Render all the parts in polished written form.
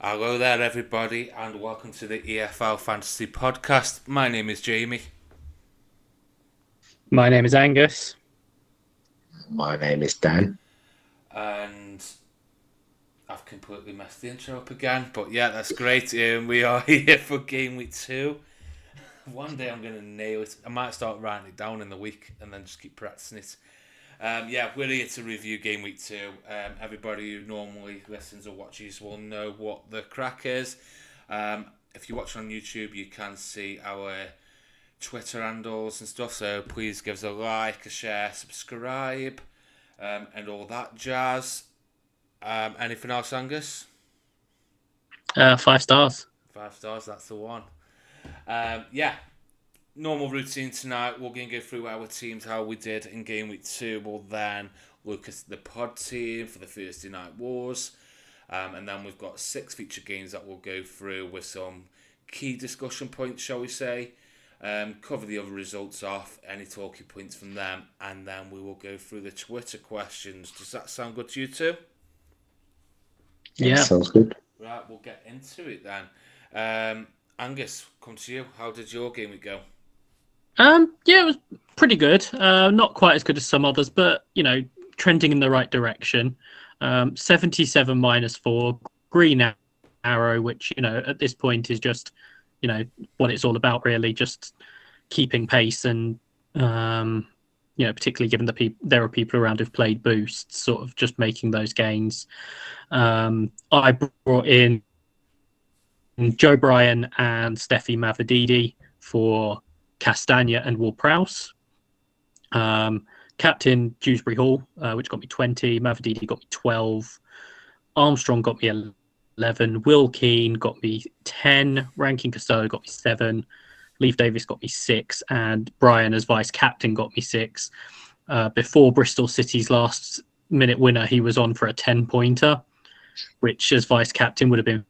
Hello there, everybody, and welcome to the EFL Fantasy Podcast. My name is Jamie. My name is Angus. My name is Dan. And I've completely messed the intro up again, but yeah, that's great. We are here for game week 2. One day I'm going to nail it. I might start writing it down in the week and then just keep practicing it. We're here to review game week 2. Everybody who normally listens or watches will know what the crack is. If you watch on YouTube, you can see our Twitter handles and stuff, so please give us a like, a share, subscribe, and all that jazz. Anything else, Angus? 5 stars. 5 stars, that's the one. Normal routine tonight. We're going to go through our teams, how we did in game week 2. We'll then look at the pod team for the Thursday night wars. And then we've got 6 feature games that we'll go through with some key discussion points, shall we say. Cover the other results off, any talking points from them, and then we will go through the Twitter questions. Does that sound good to you two? Yeah. Sounds good. Right, we'll get into it then. Angus, come to you. How did your game week go? It was pretty good. Not quite as good as some others, but trending in the right direction. 77 -4, green arrow, which at this point is just what it's all about, really, just keeping pace and particularly given there are people around who've played boosts, sort of just making those gains. I brought in Joe Bryan and Steffi Mavididi for Castagna and Ward-Prowse. Captain Dewsbury Hall, which got me 20. Mavididi got me 12. Armstrong got me 11. Will Keane got me 10. Rankin Costello got me 7. Leif Davis got me 6. And Bryan as vice captain got me 6. Before Bristol City's last minute winner, he was on for a 10-pointer, which as vice captain would have been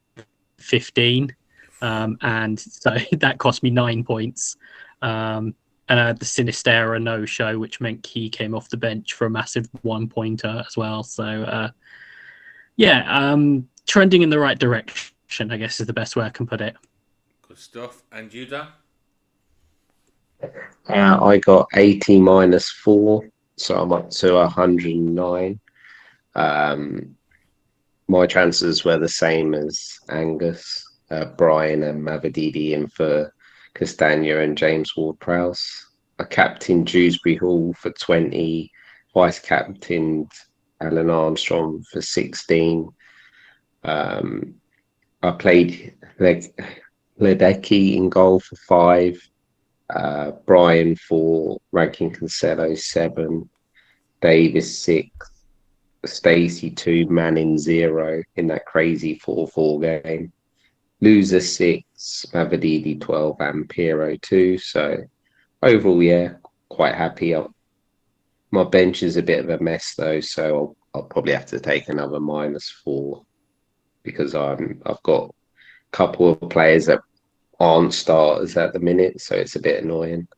15. And so that cost me 9 points. And I had the Sinisterra no-show, which meant he came off the bench for a massive 1-pointer as well. So, trending in the right direction, I guess, is the best way I can put it. Good stuff. And you, Dan? I got 80 -4, so I'm up to 109. My chances were the same as Angus, Brian and Mavididi in for Castagna and James Ward-Prowse. I captained Dewsbury Hall for 20, vice captained Alan Armstrong for 16. I played Ledecky in goal for 5. Brian 4, Rankin Cancelo 7, Davis 6, Stacey 2, Manning 0 in that crazy 4-4 game. Loser 6, Mavididi 12, and Piero 2. So overall, yeah, quite happy. My bench is a bit of a mess though, so I'll probably have to take another -4 because I've got a couple of players that aren't starters at the minute, so it's a bit annoying.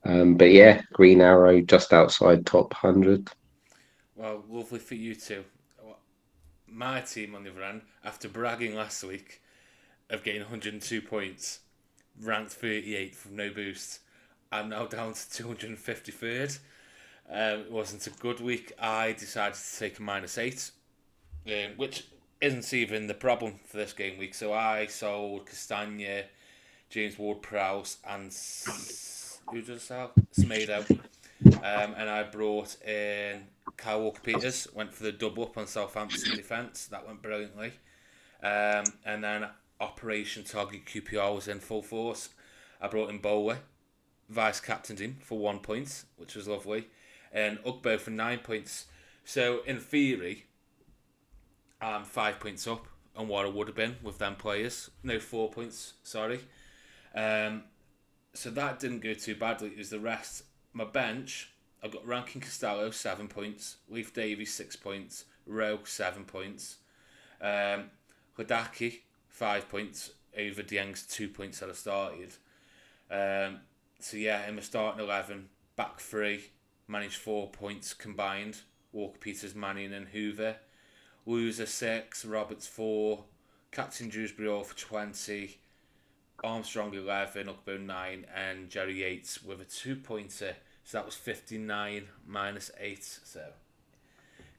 But yeah, Green Arrow just outside top 100. Well, lovely for you two. My team, on the other hand, after bragging last week of getting 102 points, ranked 38th from no boost, I'm now down to 253rd. It wasn't a good week. I decided to take a -8, which isn't even the problem for this game week. So I sold Castagna, James Ward-Prowse, and who did I sell? Semedo. And I brought in Kyle Walker-Peters. Went for the double up on Southampton defence. That went brilliantly. And then Operation Target QPR was in full force. I brought in Bowler, vice captained him for 1 point, which was lovely, and Ugbo for 9 points. So in theory, I'm 5 points up on what I would have been with them players. No, 4 points, sorry. So that didn't go too badly. It was the rest. My bench, I've got Rankin Costello 7 points, Leif Davies 6 points, Rowe 7 points, Hodaki 5 points over Dieng's 2 points that I started. In my starting 11, back 3, managed 4 points combined. Walker-Peters, Mannion and Hoover. Loser 6, Roberts 4, Captain Dewsbury Hall for 20, Armstrong 11, Uckbone 9, and Jerry Yates with a 2-pointer. So that was 59 minus 8. So,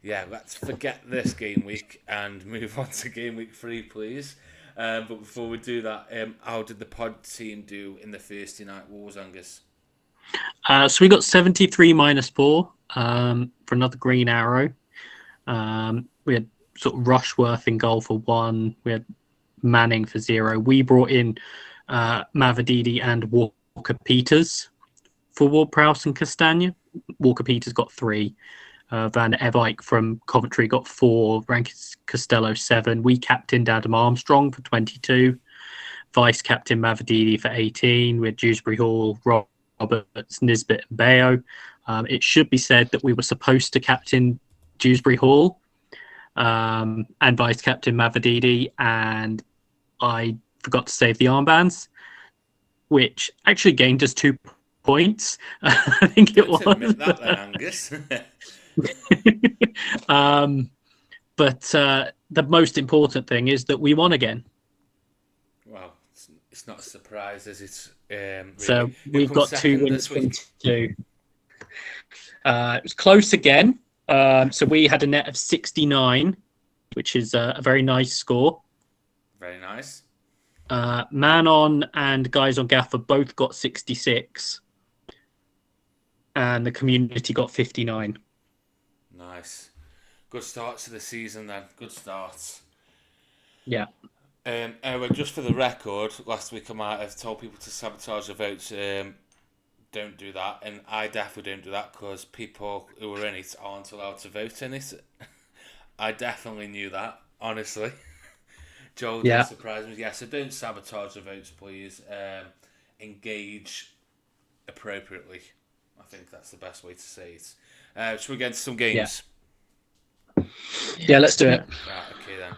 yeah, let's forget this game week and move on to game week 3, please. But before we do that, how did the pod team do in the Thursday night wars, Angus? So we got 73 minus 4 for another green arrow. We had sort of Rushworth in goal for 1. We had Manning for 0. We brought in Mavadidi and Walker Peters for Ward-Prowse and Castagna. Walker Peters got 3. Van Evijk from Coventry got 4. Rankins Costello 7. We captained Adam Armstrong for 22. Vice captain Mavadidi for 18. We had Dewsbury Hall, Roberts, Nisbet, and Bayo. It should be said that we were supposed to captain Dewsbury Hall and vice captain Mavadidi, and I forgot to save the armbands, which actually gained us 2 points. I think it was. Admit that then, Angus. But the most important thing is that we won again. Well, it's not a surprise, is it? Really? So we've got 2 wins from 2. It was close again. So we had a net of 69, which is a very nice score. Very nice. Manon and guys on Gaffr both got 66. And the community got 59. Nice. Good start to the season then. Good starts. Yeah. Well, just for the record, last week I might have told people to sabotage the votes. Don't do that, and I definitely don't do that because people who are in it aren't allowed to vote in it. I definitely knew that, honestly. Joel didn't surprise me. Yeah, so don't sabotage the votes, please. Engage appropriately. I think that's the best way to say it. Should we get into some games? Yeah, let's do it. Right, okay then.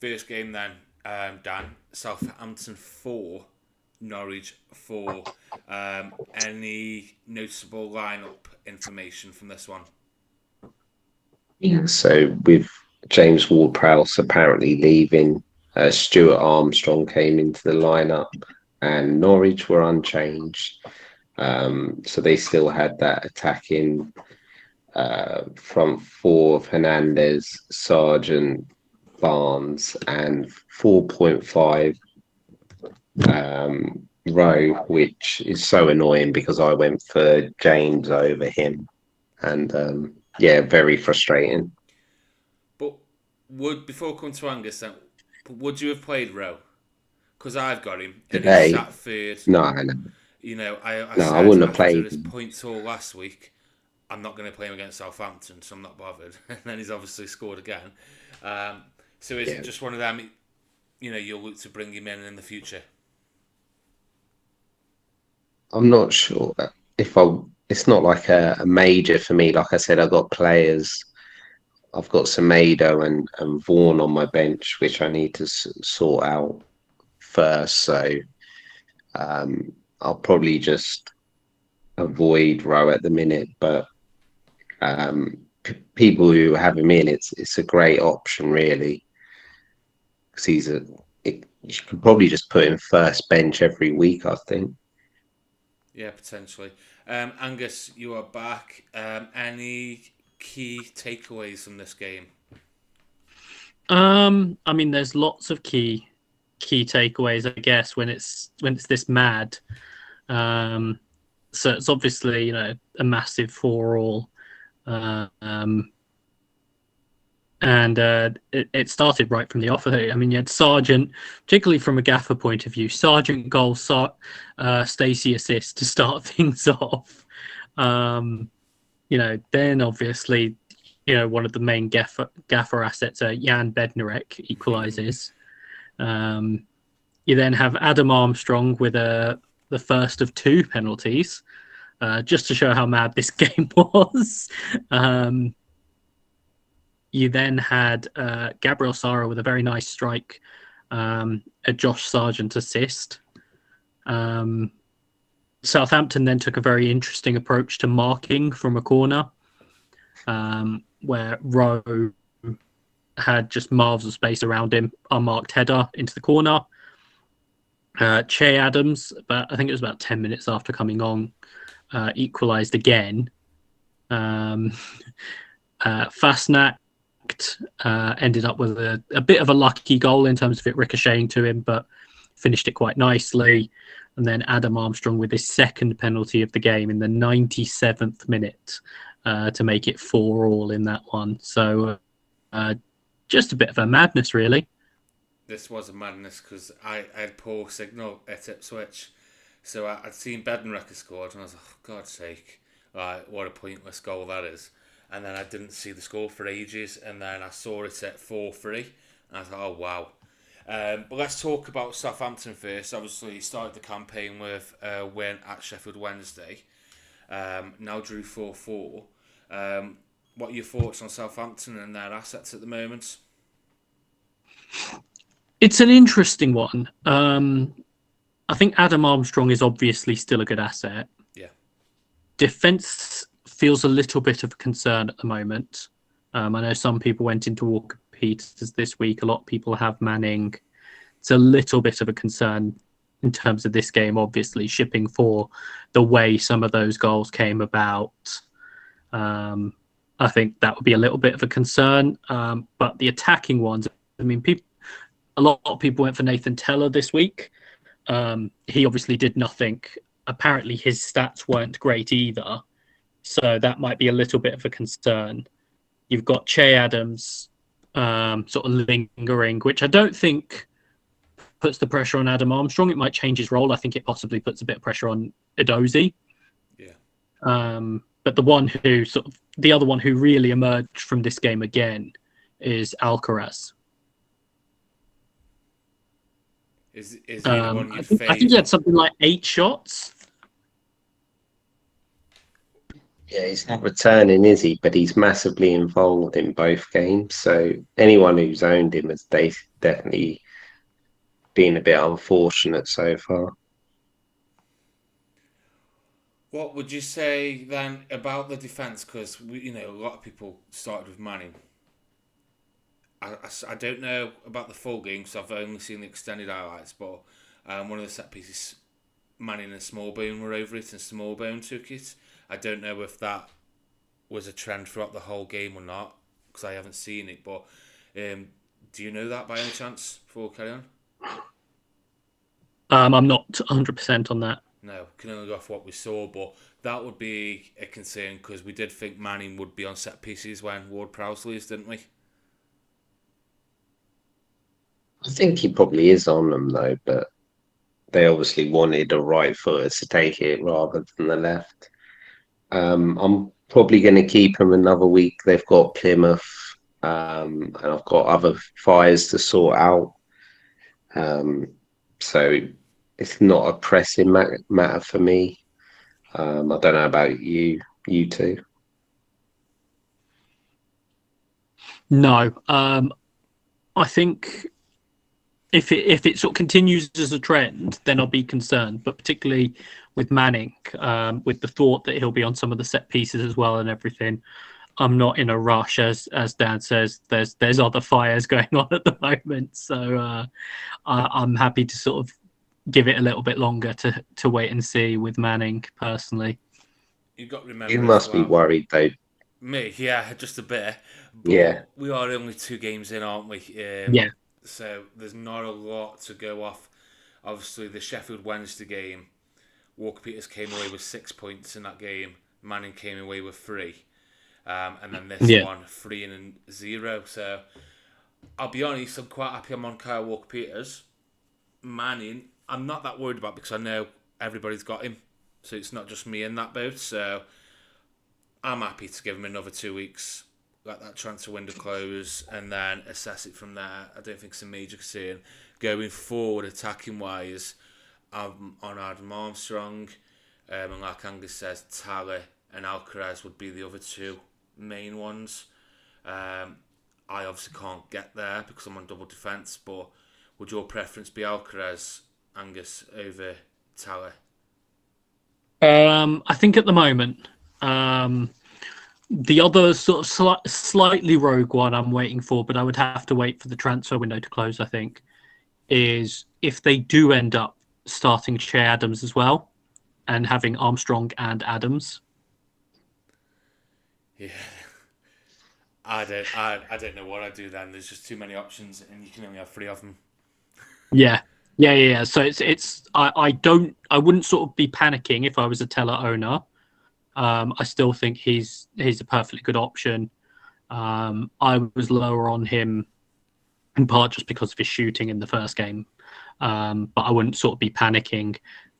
First game then, Dan. Southampton 4, Norwich 4. Any noticeable lineup information from this one? Yeah, so with James Ward-Prowse apparently leaving, Stuart Armstrong came into the lineup, and Norwich were unchanged. So they still had that attacking front 4 of Hernandez, Sargent, Barnes, and 4.5 Rowe, which is so annoying because I went for James over him, and very frustrating. But before coming to Angus, then, would you have played Rowe? Because I've got him and Today, he's sat third. No. You know, I I wouldn't have played his points all last week, I'm not going to play him against Southampton, so I'm not bothered. And then he's obviously scored again. So is it just one of them? You know, you'll look to bring him in the future. I'm not sure if it's not like a major for me. Like I said, I've got players. I've got Semedo and Vaughan on my bench, which I need to sort out first. So I'll probably just avoid Rowe at the minute. But people who have him in, it's a great option, really. Because you could probably just put him first bench every week, I think. Yeah, potentially. Angus, you are back. Any key takeaways from this game? I mean, there's lots of key takeaways, I guess, when it's this mad. So it's obviously, you know, a massive 4-all. And it started right from the off. I mean, you had Sargent, particularly from a Gaffr point of view, Sargent goal, Stacey assist to start things off. You know, then obviously, you know, one of the main Gaffr assets, Jan Bednarek, equalises. You then have Adam Armstrong with the first of 2 penalties, just to show how mad this game was. You then had Gabriel Sara with a very nice strike, a Josh Sargent assist. Southampton then took a very interesting approach to marking from a corner, where Rowe had just miles of space around him, unmarked header into the corner. Che Adams, but I think it was about 10 minutes after coming on, equalised again. Fastnacht ended up with a bit of a lucky goal in terms of it ricocheting to him, but finished it quite nicely. And then Adam Armstrong with his second penalty of the game in the 97th minute to make it 4-4 in that one. So just a bit of a madness, really. This was a madness because I had poor signal at Ipswich. So I'd seen Bednarek scored and I was like, oh, God's sake, what a pointless goal that is. And then I didn't see the score for ages, and then I saw it at 4-3, and I thought, oh wow. But let's talk about Southampton first. Obviously, he started the campaign with a win at Sheffield Wednesday. Now drew 4-4. What are your thoughts on Southampton and their assets at the moment? It's an interesting one. I think Adam Armstrong is obviously still a good asset. Yeah. Defence feels a little bit of a concern at the moment. I know some people went into Walker Peters this week. A lot of people have Manning. It's a little bit of a concern in terms of this game, obviously, shipping for the way some of those goals came about. I think that would be a little bit of a concern. But the attacking ones, I mean, a lot of people went for Nathan Teller this week. He obviously did nothing. Apparently, his stats weren't great either. So that might be a little bit of a concern. You've got Che Adams sort of lingering, which I don't think puts the pressure on Adam Armstrong. It might change his role. I think it possibly puts a bit of pressure on Edozie. Yeah. But the other one who really emerged from this game again is Alcaraz. Is he the one you'd favour? I think he had something like 8 shots. Yeah, he's not returning, is he? But he's massively involved in both games. So anyone who's owned him has definitely been a bit unfortunate so far. What would you say then about the defence? Because a lot of people started with Manning. I don't know about the full game because I've only seen the extended highlights. But one of the set pieces, Manning and Smallbone were over it, and Smallbone took it. I don't know if that was a trend throughout the whole game or not, because I haven't seen it. But do you know that by any chance? Before we carry on. I'm not 100% on that. No, can only go off what we saw, but that would be a concern because we did think Manning would be on set pieces when Ward-Prowse, didn't we? I think he probably is on them though, but they obviously wanted a right footer to take it rather than the left. I'm probably going to keep him another week. They've got Plymouth, and I've got other fires to sort out. So it's not a pressing matter for me. I don't know about you two. No, I think if it sort of continues as a trend, then I'll be concerned. But particularly with Manning, with the thought that he'll be on some of the set pieces as well and everything, I'm not in a rush. As Dan says, there's other fires going on at the moment, so I'm happy to sort of give it a little bit longer to wait and see with Manning personally. You've got to remember. You must be worried though. Me, yeah, just a bit. But yeah, we are only 2 games in, aren't we? Yeah. So there's not a lot to go off. Obviously, the Sheffield Wednesday game, Walker Peters came away with 6 points in that game. Manning came away with 3. And then this one, 3 and 0. So I'll be honest, I'm quite happy I'm on Kyle Walker Peters. Manning, I'm not that worried about because I know everybody's got him. So it's not just me in that boat. So I'm happy to give him another 2 weeks, let that transfer window close, and then assess it from there. I don't think it's a major concern. Going forward, attacking wise, I'm on Adam Armstrong, and like Angus says, Tally and Alcaraz would be the other 2 main ones. I obviously can't get there because I'm on double defence, but would your preference be Alcaraz, Angus, over Tally? I think at the moment, The other sort of slightly rogue one I'm waiting for, but I would have to wait for the transfer window to close, I think, is if they do end up starting Che Adams as well and having Armstrong and Adams. Yeah. I don't know what I'd do then. There's just too many options, and you can only have 3 of them. Yeah. So I wouldn't sort of be panicking if I was a Teller owner. I still think he's a perfectly good option. I was lower on him in part just because of his shooting in the first game, but I wouldn't sort of be panicking.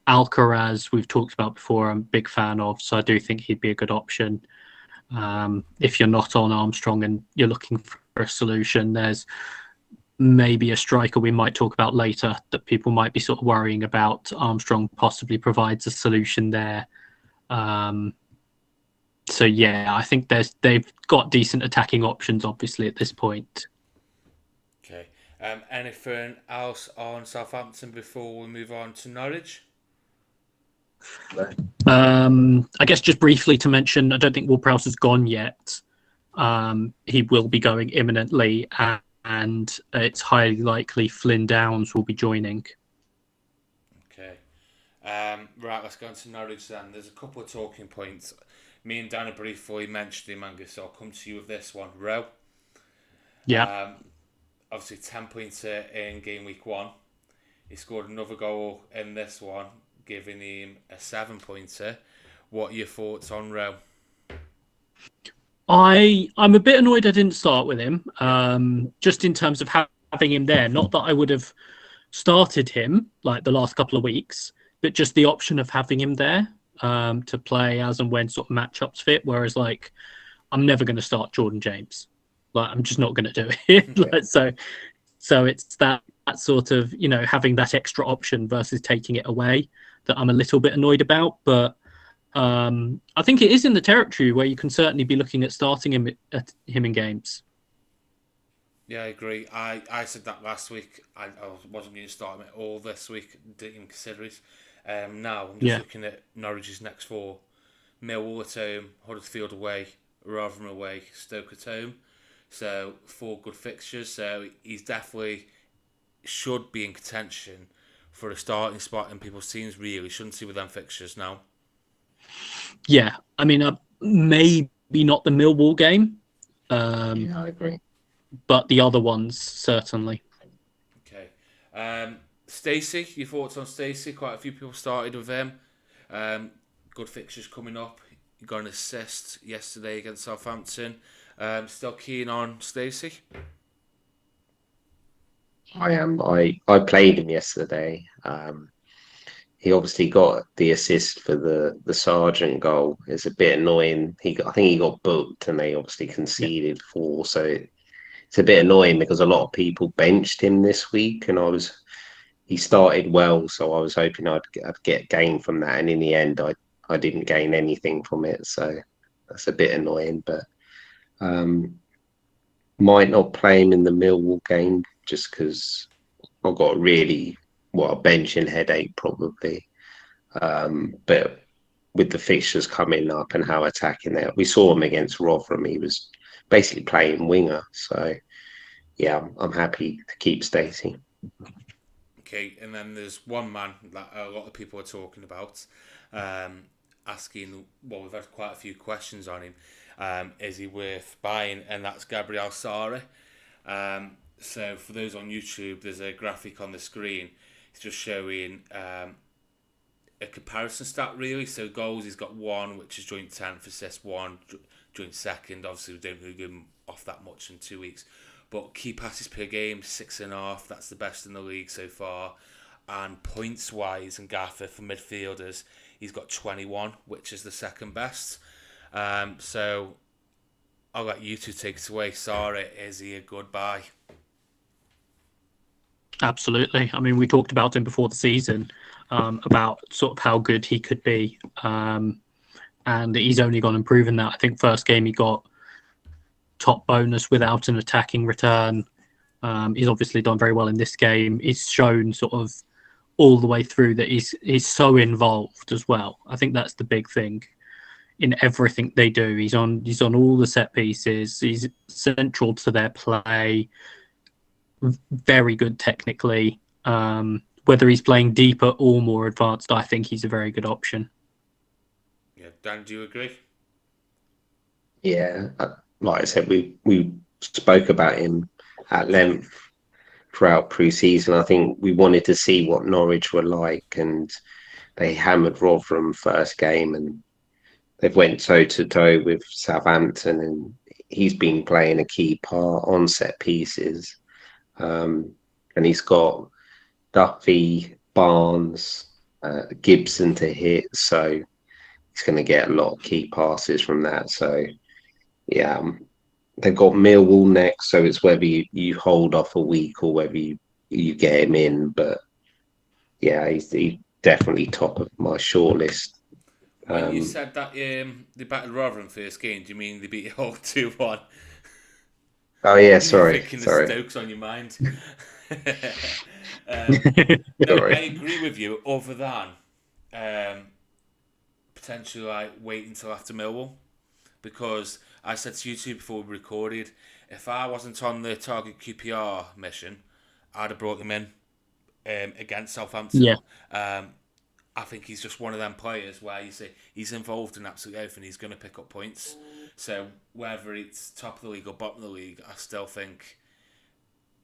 Alcaraz, we've talked about before, I'm a big fan of, so I do think he'd be a good option. If you're not on Armstrong and you're looking for a solution, there's maybe a striker we might talk about later that people might be sort of worrying about. Armstrong possibly provides a solution there. So yeah, I think they've got decent attacking options, obviously, at this point. Okay. Anything else on Southampton before we move on to Norwich? I guess just briefly to mention, I don't think Ward-Prowse has gone yet. He will be going imminently, and it's highly likely Flynn Downs will be joining. Okay. Right, let's go on to Norwich then. There's a couple of talking points. Me and Danny briefly mentioned him, Angus, so I'll come to you with this one. Rowe. Yeah. Obviously 10 points in game week 1. He scored another goal in this one, giving him a 7-pointer. What are your thoughts on Rowe? I'm a bit annoyed I didn't start with him, just in terms of having him there. Not that I would have started him like the last couple of weeks, but just the option of having him there to play as and when sort of matchups fit. Whereas, like, I'm never going to start Jordan James. Like, I'm just not going to do it. Like, so it's that sort of, having that extra option versus taking it away that I'm a little bit annoyed about. But I think it is in the territory where you can certainly be looking at starting him in games. Yeah, I agree. I said that last week. I wasn't going to start him at all this week. Didn't even consider it. Now I'm just looking at Norwich's next 4. Millwall at home, Huddersfield away, Rotherham away, Stoke at home. So 4 good fixtures. So he's definitely should be in contention for a starting spot in people's teams, really, shouldn't he, with them fixtures now? Yeah, I mean, maybe not the Millwall game. Yeah, I agree. But the other ones, certainly. Okay. Stacey, your thoughts on Stacey? Quite a few people started with him. Good fixtures coming up. He got an assist yesterday against Southampton. Still keen on Stacey? I am. I played him yesterday. He obviously got the assist for the Sargent goal. It's a bit annoying. I think he got booked and they obviously conceded 4. So it's a bit annoying because a lot of people benched him this week, and he started well, so I was hoping I'd get gain from that, and in the end, I didn't gain anything from it. So that's a bit annoying, but might not play him in the Millwall game just because I've got a benching headache probably. But with the fixtures coming up and how attacking there, we saw him against Rotherham. He was basically playing winger. So yeah, I'm happy to keep Stacey. Okay, and then there's one man that a lot of people are talking about, asking, well, we've had quite a few questions on him, is he worth buying? And that's Gabriel Sara. So for those on YouTube, there's a graphic on the screen. It's just showing a comparison stat, really. So goals, he's got 1, which is joint 10th, assists 1, joint 2nd. Obviously, we don't really give him off that much in 2 weeks. But key passes per game, 6.5. That's the best in the league so far. And points-wise and Gaffr for midfielders, he's got 21, which is the second best. So I'll let you two take it away. Sara, is he a good buy? Absolutely. I mean, we talked about him before the season, about sort of how good he could be. And he's only gone and proven that. I think first game he got top bonus without an attacking return. He's obviously done very well in this game. He's shown sort of all the way through that he's so involved as well. I think that's the big thing. in everything they do. He's on all the set pieces. He's central to their play. Very good technically. Whether he's playing deeper or more advanced, I think he's a very good option. Yeah, Dan, do you agree? Yeah, like I said, we spoke about him at length throughout pre-season. I think we wanted to see what Norwich were like, and they hammered Rotherham first game, and they've went toe to toe with Southampton, and he's been playing a key part on set pieces. And he's got Duffy, Barnes, Gibson to hit, so he's going to get a lot of key passes from that. So yeah, they've got Millwall next, so it's whether you hold off a week or whether you get him in. But yeah, he's definitely top of my shortlist. When you said that they battled Rotherham first game, do you mean they beat Hull 2-1? Oh yeah, You're sorry. thinking of Stokes on your mind. No, Sorry. I agree with you. Other than potentially like wait until after Millwall, because I said to you two before we recorded, if I wasn't on the target QPR mission, I'd have brought him in against Southampton. Yeah. I think he's just one of them players where you say he's involved in absolutely everything. He's going to pick up points. So whether it's top of the league or bottom of the league, I still think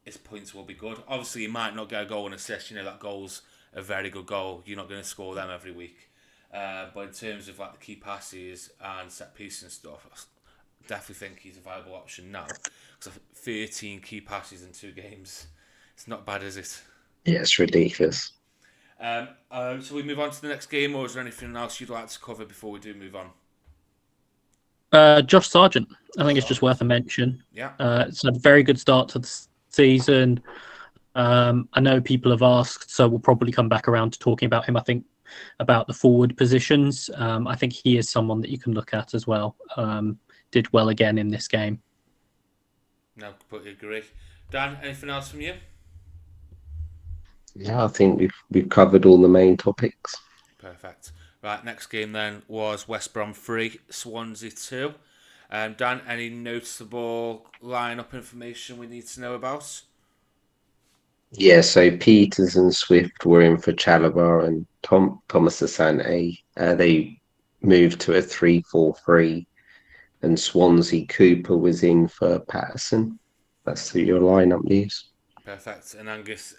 his points will be good. Obviously, he might not get a goal and assist. You know, that goal's a very good goal. You're not going to score them every week. But in terms of like the key passes and set pieces and stuff, I definitely think he's a viable option now. Because 13 key passes in 2 games, it's not bad, is it? Yeah, it's ridiculous. So we move on to the next game, or is there anything else you'd like to cover before we do move on? Josh Sargent, I think it's just worth a mention. Yeah. It's a very good start to the season. I know people have asked, so we'll probably come back around to talking about him. I think about the forward positions. I think he is someone that you can look at as well. Did well again in this game. No, completely agree. Dan, anything else from you? Yeah, I think we've covered all the main topics. Perfect. Right, next game then was West Brom 3, Swansea 2. Dan, any noticeable line-up information we need to know about? Yeah, so Peters and Swift were in for Chalobah, and Thomas Asante. They moved to a 3-4-3, and Swansea Cooper was in for Patterson. That's your lineup news. Perfect. And Angus,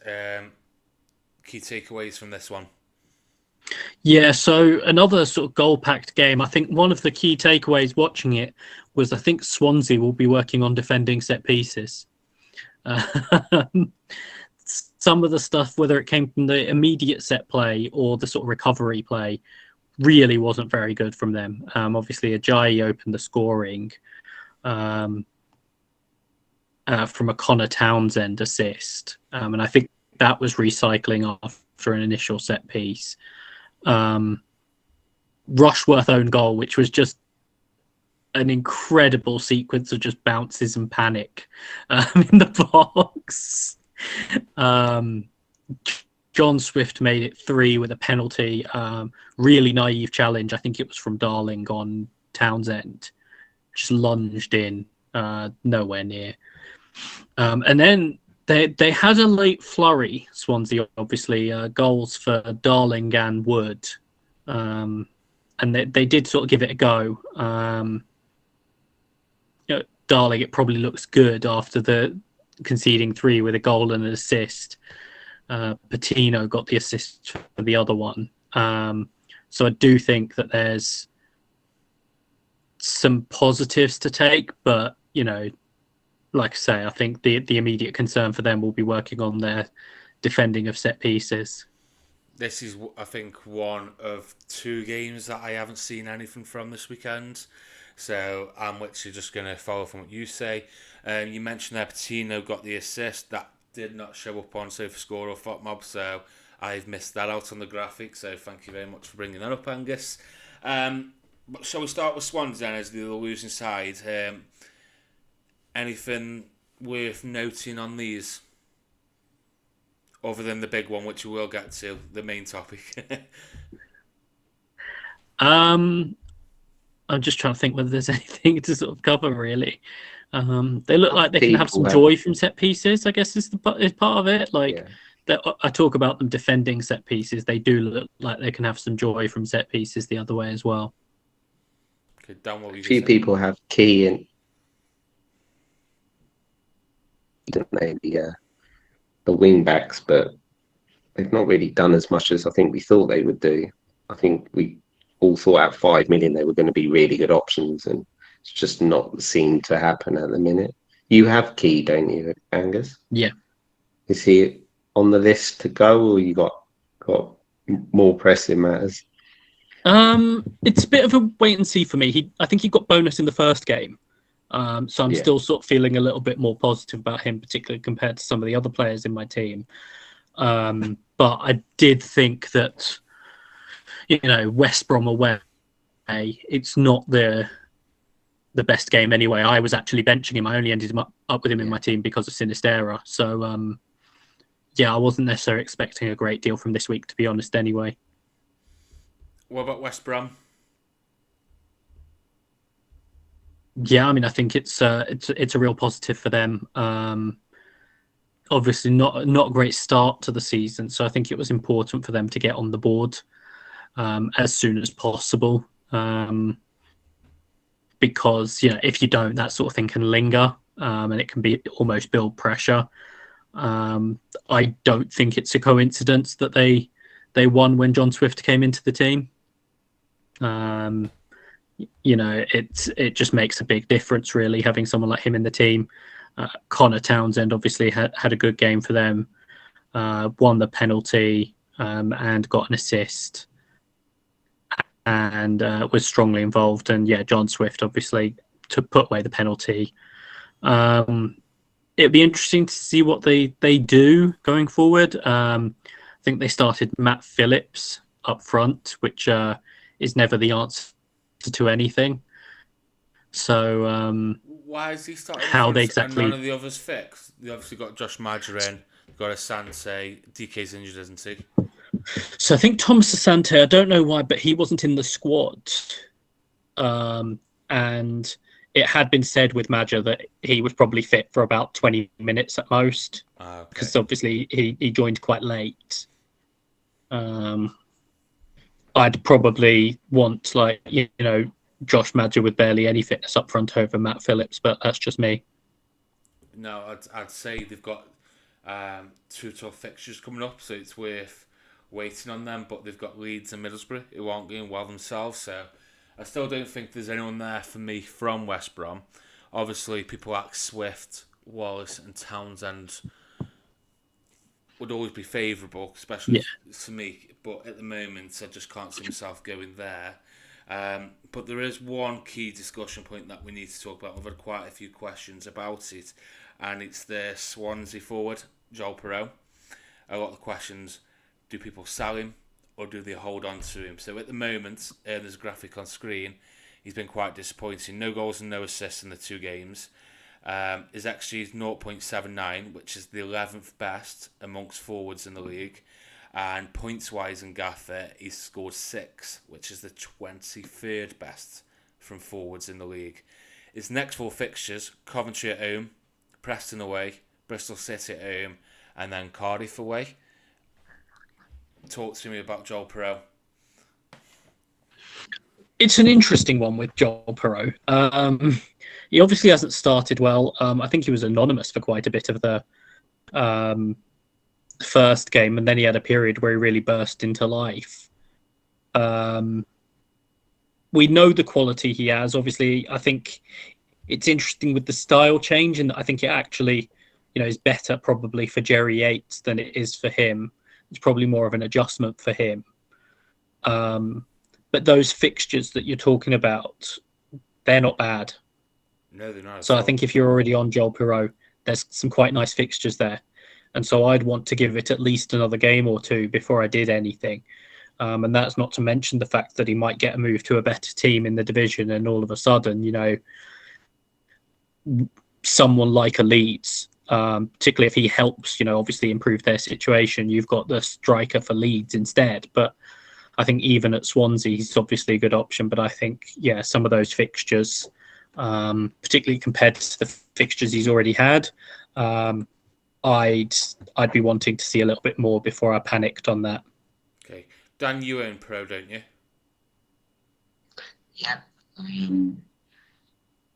key takeaways from this one? Yeah, so another sort of goal-packed game. I think one of the key takeaways watching it was I think Swansea will be working on defending set pieces. Some of the stuff, whether it came from the immediate set play or the sort of recovery play, really wasn't very good from them. Obviously, Ajayi opened the scoring from a Connor Townsend assist, and I think that was recycling after an initial set piece. Rushworth own goal, which was just an incredible sequence of just bounces and panic in the box. John Swift made it 3 with a penalty. Really naive challenge. I think it was from Darling on Townsend. Just lunged in, nowhere near. And then they had a late flurry, Swansea, obviously, goals for Darling and Wood. And they did sort of give it a go. Darling, it probably looks good after the conceding 3 with a goal and an assist. Patino got the assist for the other one. So I do think that there's some positives to take, but, you know, like I say, I think the immediate concern for them will be working on their defending of set pieces. This is, I think, one of 2 games that I haven't seen anything from this weekend. So I'm literally just going to follow from what you say. You mentioned that Patino got the assist. That did not show up on SofaScore or FotMob, so I've missed that out on the graphic. So thank you very much for bringing that up, Angus. But shall we start with Swans then as the losing side? Anything worth noting on these? Other than the big one, which we will get to, the main topic. I'm just trying to think whether there's anything to sort of cover really. They look like they can have some People joy from set pieces, I guess is part of it. Like yeah. I talk about them defending set pieces. They do look like they can have some joy from set pieces the other way as well. Okay, Dan, what were A you few going to say? people have key in, don't they, the wing backs, but they've not really done as much as I think we thought they would do. I think we all thought at 5 million they were going to be really good options, and it's just not seemed to happen at the minute. You have Key, don't you, Angus? Yeah. Is he on the list to go, or you got more pressing matters? It's a bit of a wait and see for me. I think he got bonus in the first game. So I'm Yeah, still sort of feeling a little bit more positive about him, particularly compared to some of the other players in my team. But I did think that, West Brom away, it's not the best game anyway. I was actually benching him. I only ended up with him in my team because of Sinisterra. So, I wasn't necessarily expecting a great deal from this week, to be honest, anyway. What about West Brom? Yeah, I mean, I think it's a real positive for them. Obviously, not a great start to the season, so I think it was important for them to get on the board as soon as possible. Because if you don't, that sort of thing can linger, and it can be almost build pressure. I don't think it's a coincidence that they won when John Swift came into the team. It just makes a big difference, really, having someone like him in the team. Connor Townsend obviously had a good game for them, won the penalty and got an assist, and was strongly involved. And John Swift obviously to put away the penalty. It'd be interesting to see what they do going forward. I think they started Matt Phillips up front, which is never the answer to anything. So Why is he starting how in they front and none exactly? of the others fixed? They obviously got Josh Madger in, got a Asante, DK's injured, isn't he? So I think Thomas Asante, I don't know why, but he wasn't in the squad. And it had been said with Madger that he was probably fit for about 20 minutes at most, because obviously he joined quite late. I'd probably want Josh Madger with barely any fitness up front over Matt Phillips, but that's just me. No, I'd say they've got 2 tough fixtures coming up, so it's worth waiting on them. But they've got Leeds and Middlesbrough who aren't doing well themselves, so I still don't think there's anyone there for me from West Brom. Obviously, people like Swift, Wallace, and Townsend would always be favourable, especially for me. But at the moment, I just can't see myself going there. But there is one key discussion point that we need to talk about. We've had quite a few questions about it, and it's the Swansea forward, Joel Perreault. A lot of the questions, do people sell him or do they hold on to him? So at the moment, there's a graphic on screen, he's been quite disappointing. No goals and no assists in the 2 games. His XG is 0.79, which is the 11th best amongst forwards in the league. And points-wise in Gaffr, he's scored 6, which is the 23rd best from forwards in the league. His next 4 fixtures, Coventry at home, Preston away, Bristol City at home, and then Cardiff away. Talk to me about Joel Perreault. It's an interesting one with Joel Perreault. He obviously hasn't started well. I think he was anonymous for quite a bit of the first game, and then he had a period where he really burst into life. We know the quality he has. Obviously, I think it's interesting with the style change, and I think it actually, is better probably for Jerry Yates than it is for him. It's probably more of an adjustment for him. But those fixtures that you're talking about, they're not bad. No, they're not. So I think if you're already on Joel Perreault, there's some quite nice fixtures there. And so I'd want to give it at least another game or 2 before I did anything. And that's not to mention the fact that he might get a move to a better team in the division, and all of a sudden, someone like a Leeds, particularly if he helps, obviously improve their situation, you've got the striker for Leeds instead. But I think even at Swansea, he's obviously a good option. But I think, yeah, some of those fixtures, particularly compared to the fixtures he's already had, I'd be wanting to see a little bit more before I panicked on that. Okay. Dan, you own Pro, don't you? Yeah.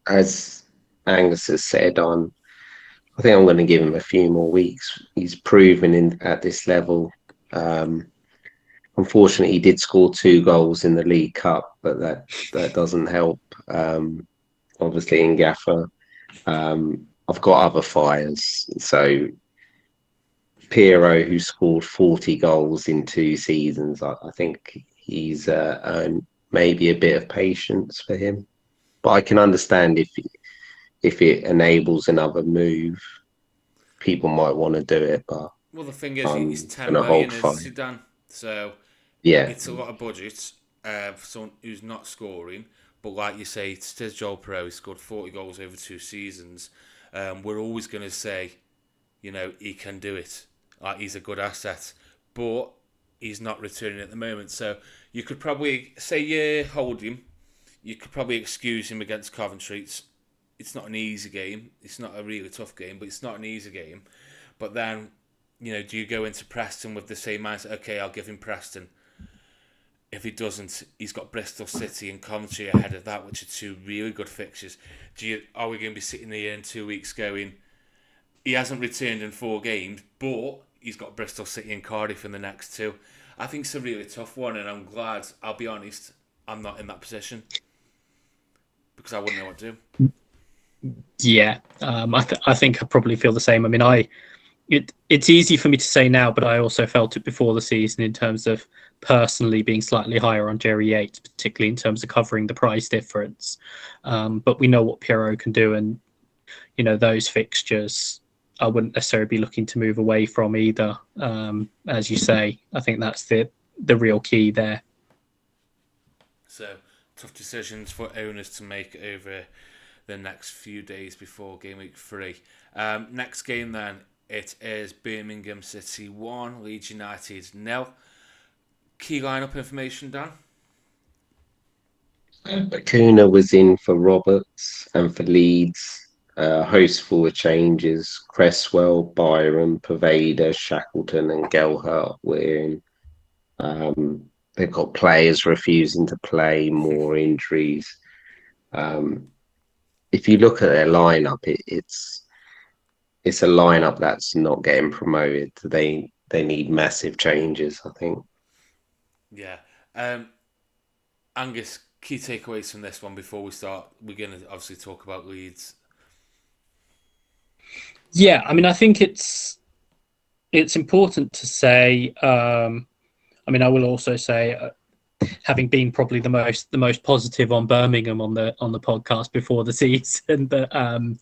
As Angus has said, I think I'm going to give him a few more weeks. He's proven at this level. Unfortunately, he did score 2 goals in the League Cup, but that doesn't help. Obviously, in Gaffr, I've got other fires. So Piero, who scored 40 goals in 2 seasons, I think he's earned maybe a bit of patience for him. But I can understand if it enables another move, people might want to do it. But Well, the thing is, I'm he's 10 gonna hold million, fire. isn't he, Dan? So Yeah, it's a lot of budget for someone who's not scoring. But like you say, it's Joel Pro. He scored 40 goals over 2 seasons. We're always going to say, he can do it. Like, he's a good asset. But he's not returning at the moment. So you could probably say you hold him. You could probably excuse him against Coventry. It's not an easy game. It's not a really tough game, but it's not an easy game. But then, do you go into Preston with the same mindset? Okay, I'll give him Preston. If he doesn't, he's got Bristol City and Coventry ahead of that, which are 2 really good fixtures. Are we going to be sitting here in 2 weeks going, he hasn't returned in 4 games, but he's got Bristol City and Cardiff in the next 2? I think it's a really tough one, and I'm glad, I'll be honest, I'm not in that position. Because I wouldn't know what to do. Yeah, I think I probably feel the same. I mean, it's easy for me to say now, but I also felt it before the season in terms of personally being slightly higher on Jerry Yates, particularly in terms of covering the price difference. But we know what Piero can do, and those fixtures I wouldn't necessarily be looking to move away from either. As you say, I think that's the real key there. So tough decisions for owners to make over the next few days before game week 3. Next game then, it is Birmingham City 1, Leeds United 0. Key lineup information, Dan? Bakuna was in for Roberts, and for Leeds, a host full of changes. Cresswell, Byron, Pervader, Shackleton, and Gelhart were in. They've got players refusing to play, more injuries. If you look at their lineup, it's a lineup that's not getting promoted. They need massive changes, I think. Yeah. Angus, key takeaways from this one before we start. We're going to obviously talk about Leeds. Yeah, I mean, I think it's important to say. I mean, I will also say, having been probably the most positive on Birmingham on the podcast before the season, that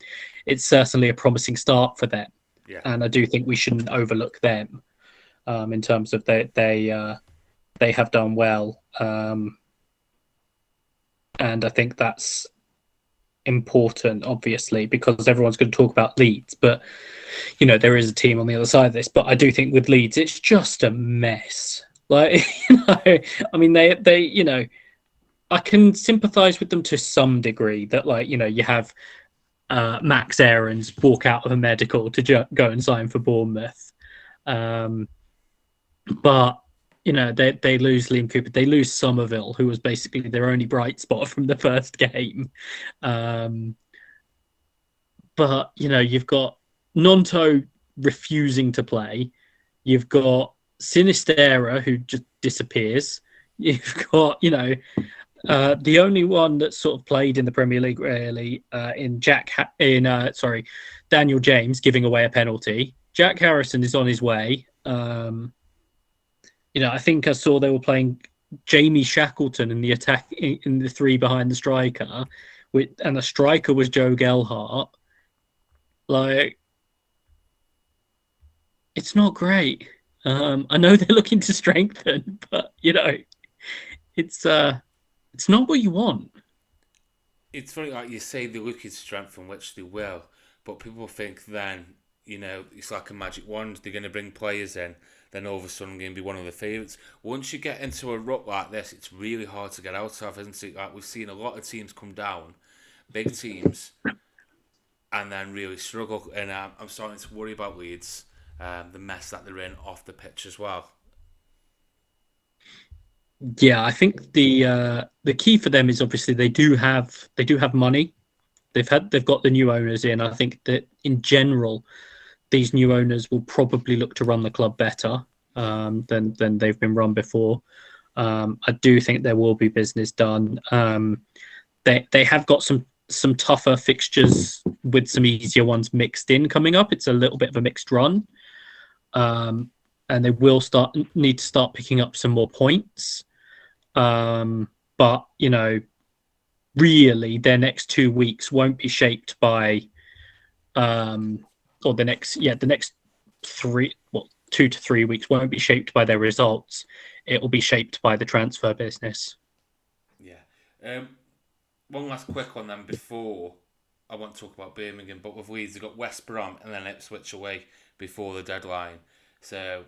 it's certainly a promising start for them. Yeah. And I do think we shouldn't overlook them in terms of they have done well, and I think that's important, obviously, because everyone's going to talk about Leeds, but there is a team on the other side of this. But I do think with Leeds, it's just a mess. Like, I mean, they I can sympathise with them to some degree. That, like, you have Max Aarons walk out of a medical to go and sign for Bournemouth, but they lose Liam Cooper, they lose Somerville, who was basically their only bright spot from the first game. But you've got Nonto refusing to play. You've got Sinisterra, who just disappears. You've got the only one that sort of played in the Premier League really in Daniel James giving away a penalty. Jack Harrison is on his way. I think I saw they were playing Jamie Shackleton in the attack in the 3 behind the striker, and the striker was Joe Gelhart. Like, it's not great. I know they're looking to strengthen, but it's not what you want. It's funny, like you say, they look at strength, which they will, but people think then, it's like a magic wand. They're going to bring players in, then all of a sudden going to be one of the favourites. Once you get into a rut like this, it's really hard to get out of, isn't it? Like we've seen a lot of teams come down, big teams, and then really struggle. And I'm starting to worry about Leeds, the mess that they're in off the pitch as well. Yeah, I think the key for them is obviously they do have money. They've got the new owners in. I think that in general, these new owners will probably look to run the club better than they've been run before. I do think there will be business done. They have got some tougher fixtures with some easier ones mixed in coming up. It's a little bit of a mixed run, and they will need to start picking up some more points. But really, their next 2 weeks won't be shaped by, or the next 2 to 3 weeks won't be shaped by their results. It will be shaped by the transfer business. Yeah. One last quick one then before I want to talk about Birmingham, but with Leeds, they've got West Brom and then Ipswich away before the deadline. So,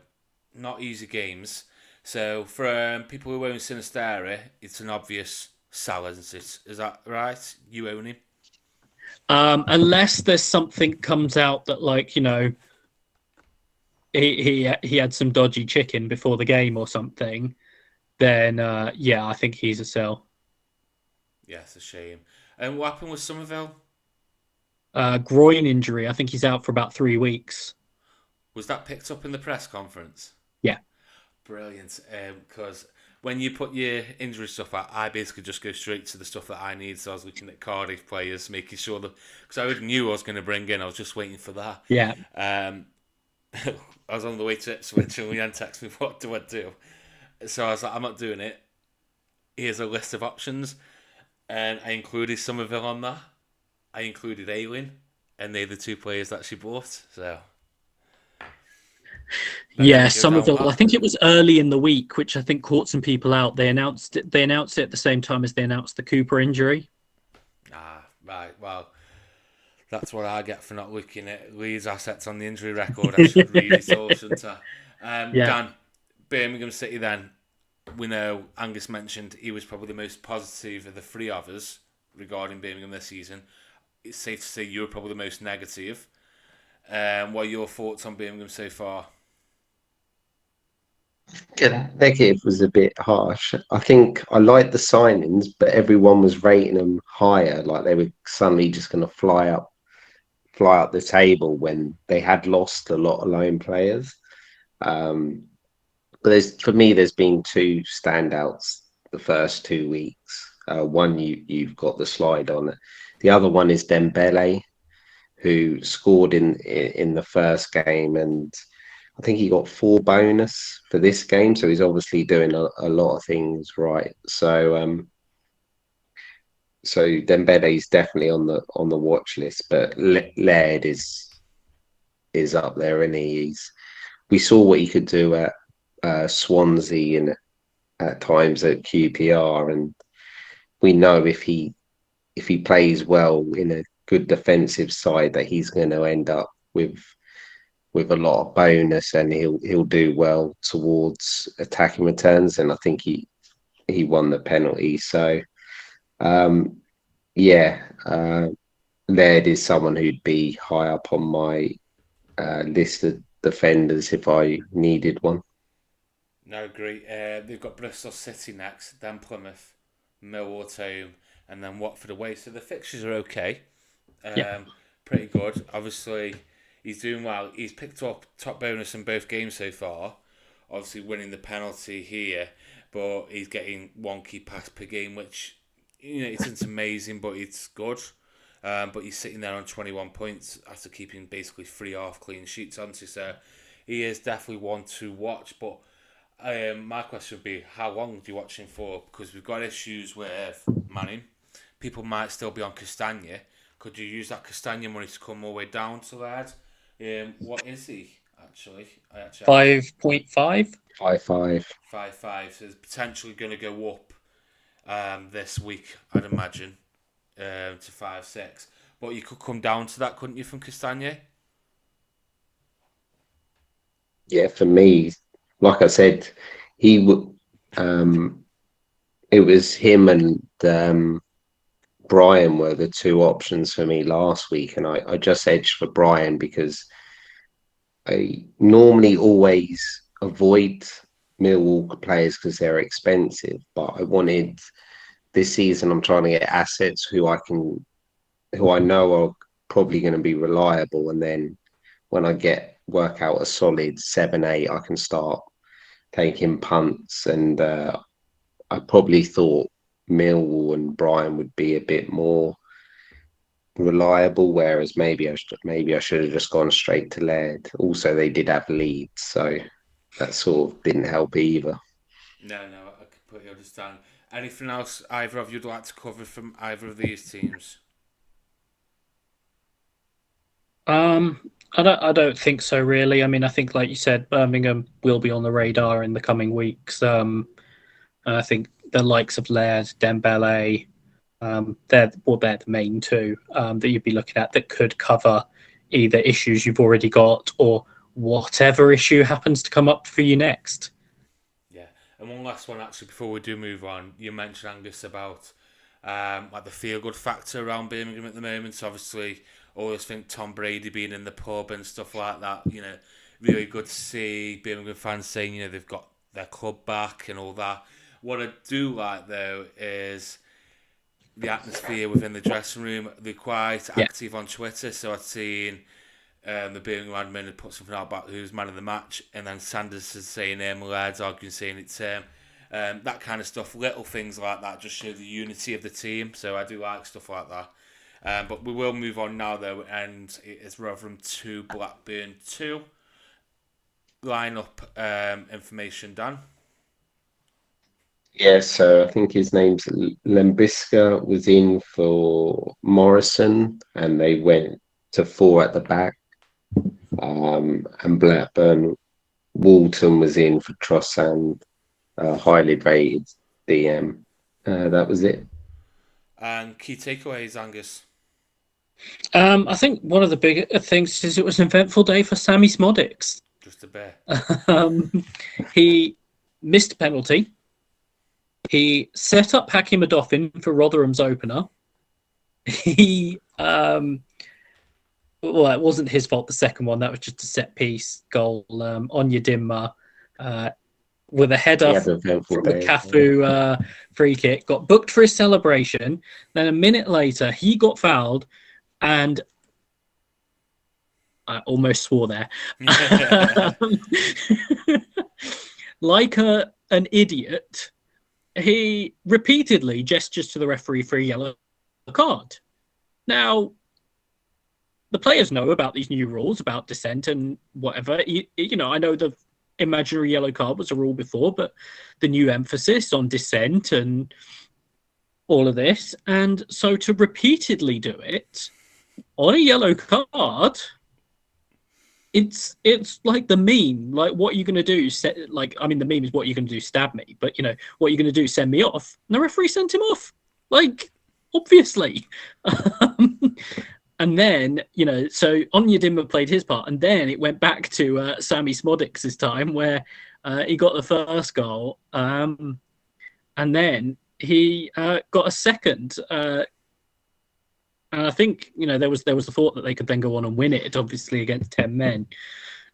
not easy games. So, for people who own Sinisterra, it's an obvious sell, isn't it? Is that right? You own him? Unless there's something comes out that, he had some dodgy chicken before the game or something, then I think he's a sell. Yeah, it's a shame. And what happened with Somerville? Groin injury. I think he's out for about 3 weeks. Was that picked up in the press conference? Yeah. Brilliant. Because when you put your injury stuff out, I basically just go straight to the stuff that I need. So I was looking at Cardiff players, making sure that... Because I already knew I was going to bring in. I was just waiting for that. Yeah. I was on the way to Ipswich and Leanne texted me, what do I do? So I was like, I'm not doing it. Here's a list of options. And I included Somerville on that. I included Aylin. And they're the 2 players that she bought. So... Yeah, Somerville. I think it was early in the week, which I think caught some people out. They announced it at the same time as they announced the Cooper injury. Right. Well, that's what I get for not looking at Leeds' assets on the injury record. I should read it all, shouldn't I? Dan, Birmingham City then. We know Angus mentioned he was probably the most positive of the 3 of us regarding Birmingham this season. It's safe to say you were probably the most negative. What are your thoughts on Birmingham so far? Yeah, negative was a bit harsh. I think I liked the signings, but everyone was rating them higher, like they were suddenly just going to fly up the table when they had lost a lot of loan players. But for me, there's been 2 standouts the first 2 weeks. One you've got the slide on it. The other one is Dembele, who scored in the first game, and I think he got 4 bonus for this game. So he's obviously doing a lot of things right. So Dembele is definitely on the watch list, but Laird is up there, and we saw what he could do at Swansea and at times at QPR, and we know if he plays well in a good defensive side that he's going to end up with a lot of bonus, and he'll do well towards attacking returns. And I think he won the penalty. So Laird is someone who'd be high up on my list of defenders if I needed one. No, agree. They've got Bristol City next, then Plymouth, Millwall at home, and then Watford away. So the fixtures are okay. Pretty good. Obviously, he's doing well. He's picked up top bonus in both games so far. Obviously, winning the penalty here, but he's getting 1 key pass per game, which it's amazing, but it's good. But he's sitting there on 21 points after keeping basically 3 half clean sheets, onto. So he is definitely one to watch. But my question would be, how long do you watch him for? Because we've got issues with Manning. People might still be on Castagna. Could you use that Castagna money to come all the way down to that? What is he actually? 5.5. 5.5. 5.5. So it's potentially going to go up this week, I'd imagine, to 5.6. But you could come down to that, couldn't you, from Castagna? Yeah, for me, like I said, he would. Um, it was him and Brian were the two options for me last week, and I just edged for Brian because I normally always avoid Millwall players because they're expensive, but I wanted this season. I'm trying to get assets who I know are probably going to be reliable, and then when I work out a solid 7, 8, I can start taking punts. And I probably thought Millwall and Brian would be a bit more reliable, whereas maybe I should have just gone straight to Laird. Also, they did have Leeds, so that sort of didn't help either. No, I completely understand. Anything else either of you'd like to cover from either of these teams? Um, I don't think so really. I mean, I think like you said, Birmingham will be on the radar in the coming weeks. And I think the likes of Laird, Dembele, they're the main two that you'd be looking at that could cover either issues you've already got or whatever issue happens to come up for you next. Yeah, and one last one actually before we do move on. You mentioned Angus about like the feel good factor around Birmingham at the moment. So obviously, always think Tom Brady being in the pub and stuff like that. Really good to see Birmingham fans saying they've got their club back and all that. What I do like though is the atmosphere within the dressing room. They're quite Yeah. active on Twitter, so I've seen the Birmingham admin had put something out about who's man of the match, and then Sanders is saying Laird's arguing saying it's that kind of stuff. Little things like that just show the unity of the team, so I do like stuff like that. But we will move on now though, and it is Rotherham 2, Blackburn 2. Line-up information, Dan. Yeah, so I think his name's Lembiska was in for Morrison, and they went to four at the back. And Blackburn, Walton was in for Trossand, highly rated DM. That was it. And key takeaways, Angus. I think one of the big things is it was an eventful day for Sammy Smodics. Just a bit. He missed a penalty. He set up Hakim Adoffin for Rotherham's opener. He, well, it wasn't his fault, the second one. That was just a set-piece goal. Onyedinma, with a header from the Cafu free kick, got booked for his celebration. Then a minute later, he got fouled, and I almost swore there. Like an idiot, he repeatedly gestures to the referee for a yellow card. Now, the players know about these new rules about dissent and whatever. I know the imaginary yellow card was a rule before, but the new emphasis on dissent and all of this. And so to repeatedly do it on a yellow card, it's like the meme. Like, what are you going to do? The meme is what you're going to do, stab me. But, what are you going to do, send me off? And the referee sent him off. Like, obviously. And then, so Onyedinma played his part. And then it went back to Sammy Smodics' time where he got the first goal. And then he got a second. And I think, there was the thought that they could then go on and win it, obviously, against 10 men.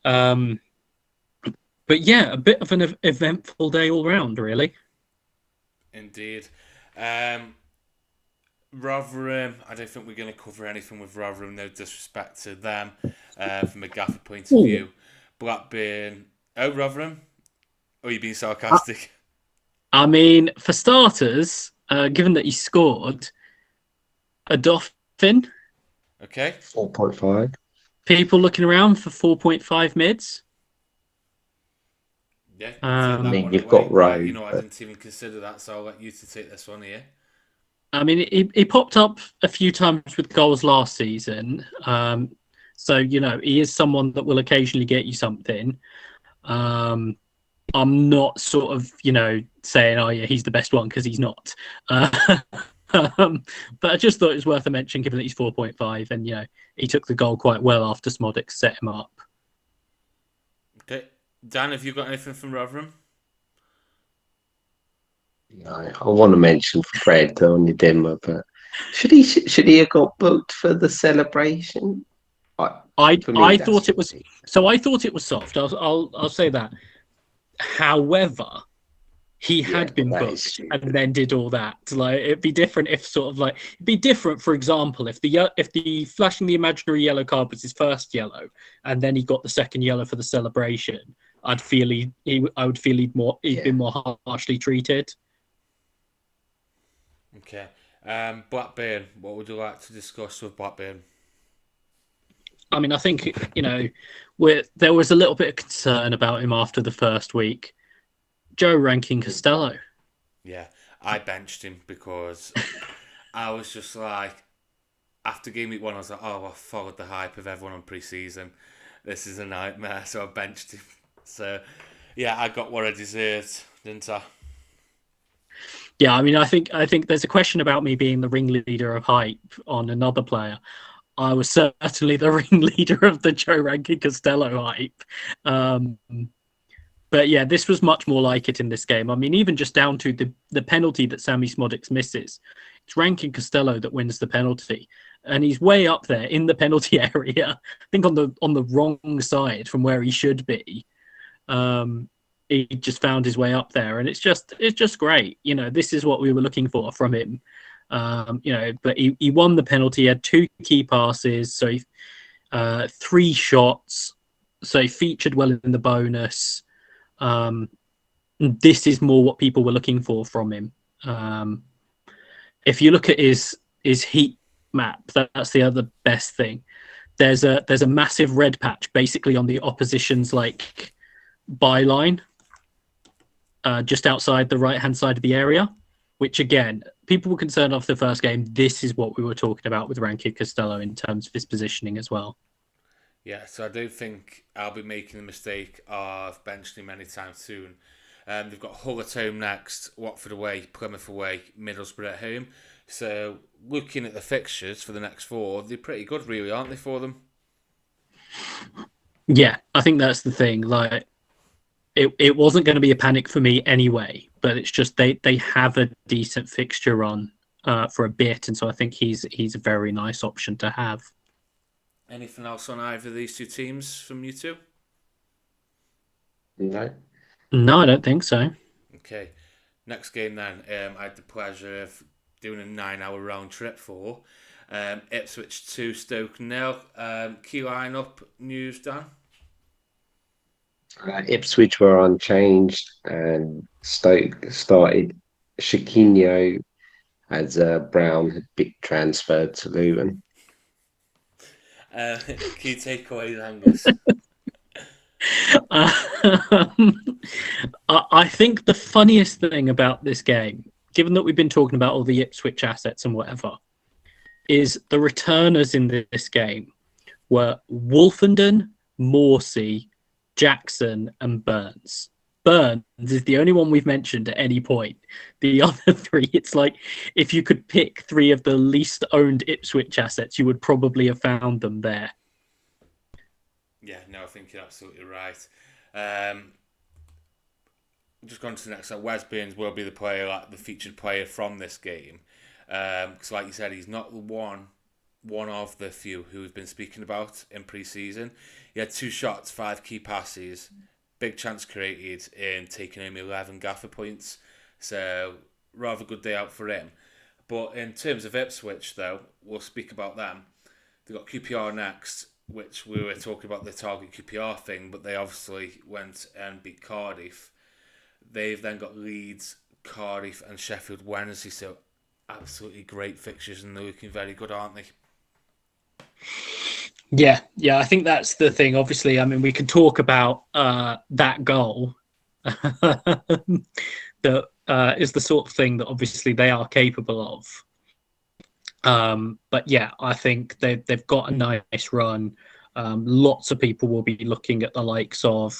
But yeah, a bit of an eventful day all round, really. Indeed. Rotherham, I don't think we're going to cover anything with Rotherham, no disrespect to them from a Gaffr point of view. Blackburn, Rotherham? Or are you being sarcastic? I mean, for starters, given that he scored, Adoffin. Okay. 4.5. People looking around for 4.5 mids. Yeah, you've got Rowe. I didn't even consider that, so I'll let you to take this one here. I mean, he popped up a few times with goals last season. So, he is someone that will occasionally get you something. I'm not sort of, saying, oh, yeah, he's the best one, because he's not. But I just thought it was worth a mention, given that he's 4.5, and he took the goal quite well after Smodic set him up. Okay, Dan, have you got anything from Rotherham? I want to mention Fred on your dimmer, but should he have got booked for the celebration? I, for me, I that's thought it was ridiculous. so. I thought it was soft. I'll say that. However, he Yeah, had been that is booked and stupid. then did all that. Like it'd be different if sort of like it'd be different. For example, if the flashing the imaginary yellow card was his first yellow, and then he got the second yellow for the celebration, I would feel he'd Yeah. been more harshly treated. Okay. Blackburn, what would you like to discuss with Blackburn? I mean, I think there was a little bit of concern about him after the first week. Joe ranking Costello. Yeah, I benched him because I was just like, after game week 1, I was like, oh, I followed the hype of everyone on pre-season. This is a nightmare, so I benched him. So, yeah, I got what I deserved, didn't I? Yeah, I mean, I think there's a question about me being the ringleader of hype on another player. I was certainly the ringleader of the Joe Rankin Costello hype. Um, but yeah, this was much more like it in this game. I mean, even just down to the penalty that Sammy Smodics misses, it's Rankin Costello that wins the penalty, and he's way up there in the penalty area. I think on the wrong side from where he should be. Um, he just found his way up there, and it's just great. This is what we were looking for from him. But he won the penalty. He had two key passes, so three shots. So he featured well in the bonus. Um, this is more what people were looking for from him. Um, if you look at his heat map, that's the other best thing. There's a massive red patch basically on the opposition's like byline, just outside the right hand side of the area. Which again, people were concerned after the first game. This is what we were talking about with Rankin Costello in terms of his positioning as well. Yeah, so I don't think I'll be making the mistake of benching him anytime soon. They've got Hull at home next, Watford away, Plymouth away, Middlesbrough at home. So looking at the fixtures for the next 4, they're pretty good, really, aren't they, for them? Yeah, I think that's the thing. Like it wasn't going to be a panic for me anyway, but it's just they have a decent fixture run for a bit, and so I think he's a very nice option to have. Anything else on either of these two teams from you two? No. No, I don't think so. Okay. Next game then, I had the pleasure of doing a 9-hour round trip for Ipswich 2, Stoke 0. Key lineup news, Dan? Ipswich were unchanged, and Stoke started Chiquinho as Brown had big transferred to Luton. Key takeaways, Angus. I think the funniest thing about this game, given that we've been talking about all the Ipswich assets and whatever, is the returners in this game were Wolfenden, Morsey, Jackson, and Burns. Burns is the only one we've mentioned at any point. The other three, it's like if you could pick three of the least owned Ipswich assets, you would probably have found them there. Yeah, no, I think you're absolutely right. Just going to the next one. Wes Burns will be the player, like the featured player from this game. Because, like you said, he's not the one of the few who we've been speaking about in pre-season. He had 2 shots, 5 key passes, big chance created, and taking home 11 Gaffr points. So, rather good day out for him. But in terms of Ipswich, though, we'll speak about them. They've got QPR next, which we were talking about the target QPR thing, but they obviously went and beat Cardiff. They've then got Leeds, Cardiff, and Sheffield Wednesday. So, absolutely great fixtures, and they're looking very good, aren't they? Yeah, I think that's the thing. Obviously, I mean, we can talk about that goal. That is the sort of thing that obviously they are capable of. But yeah, I think they've got a nice run. Lots of people will be looking at the likes of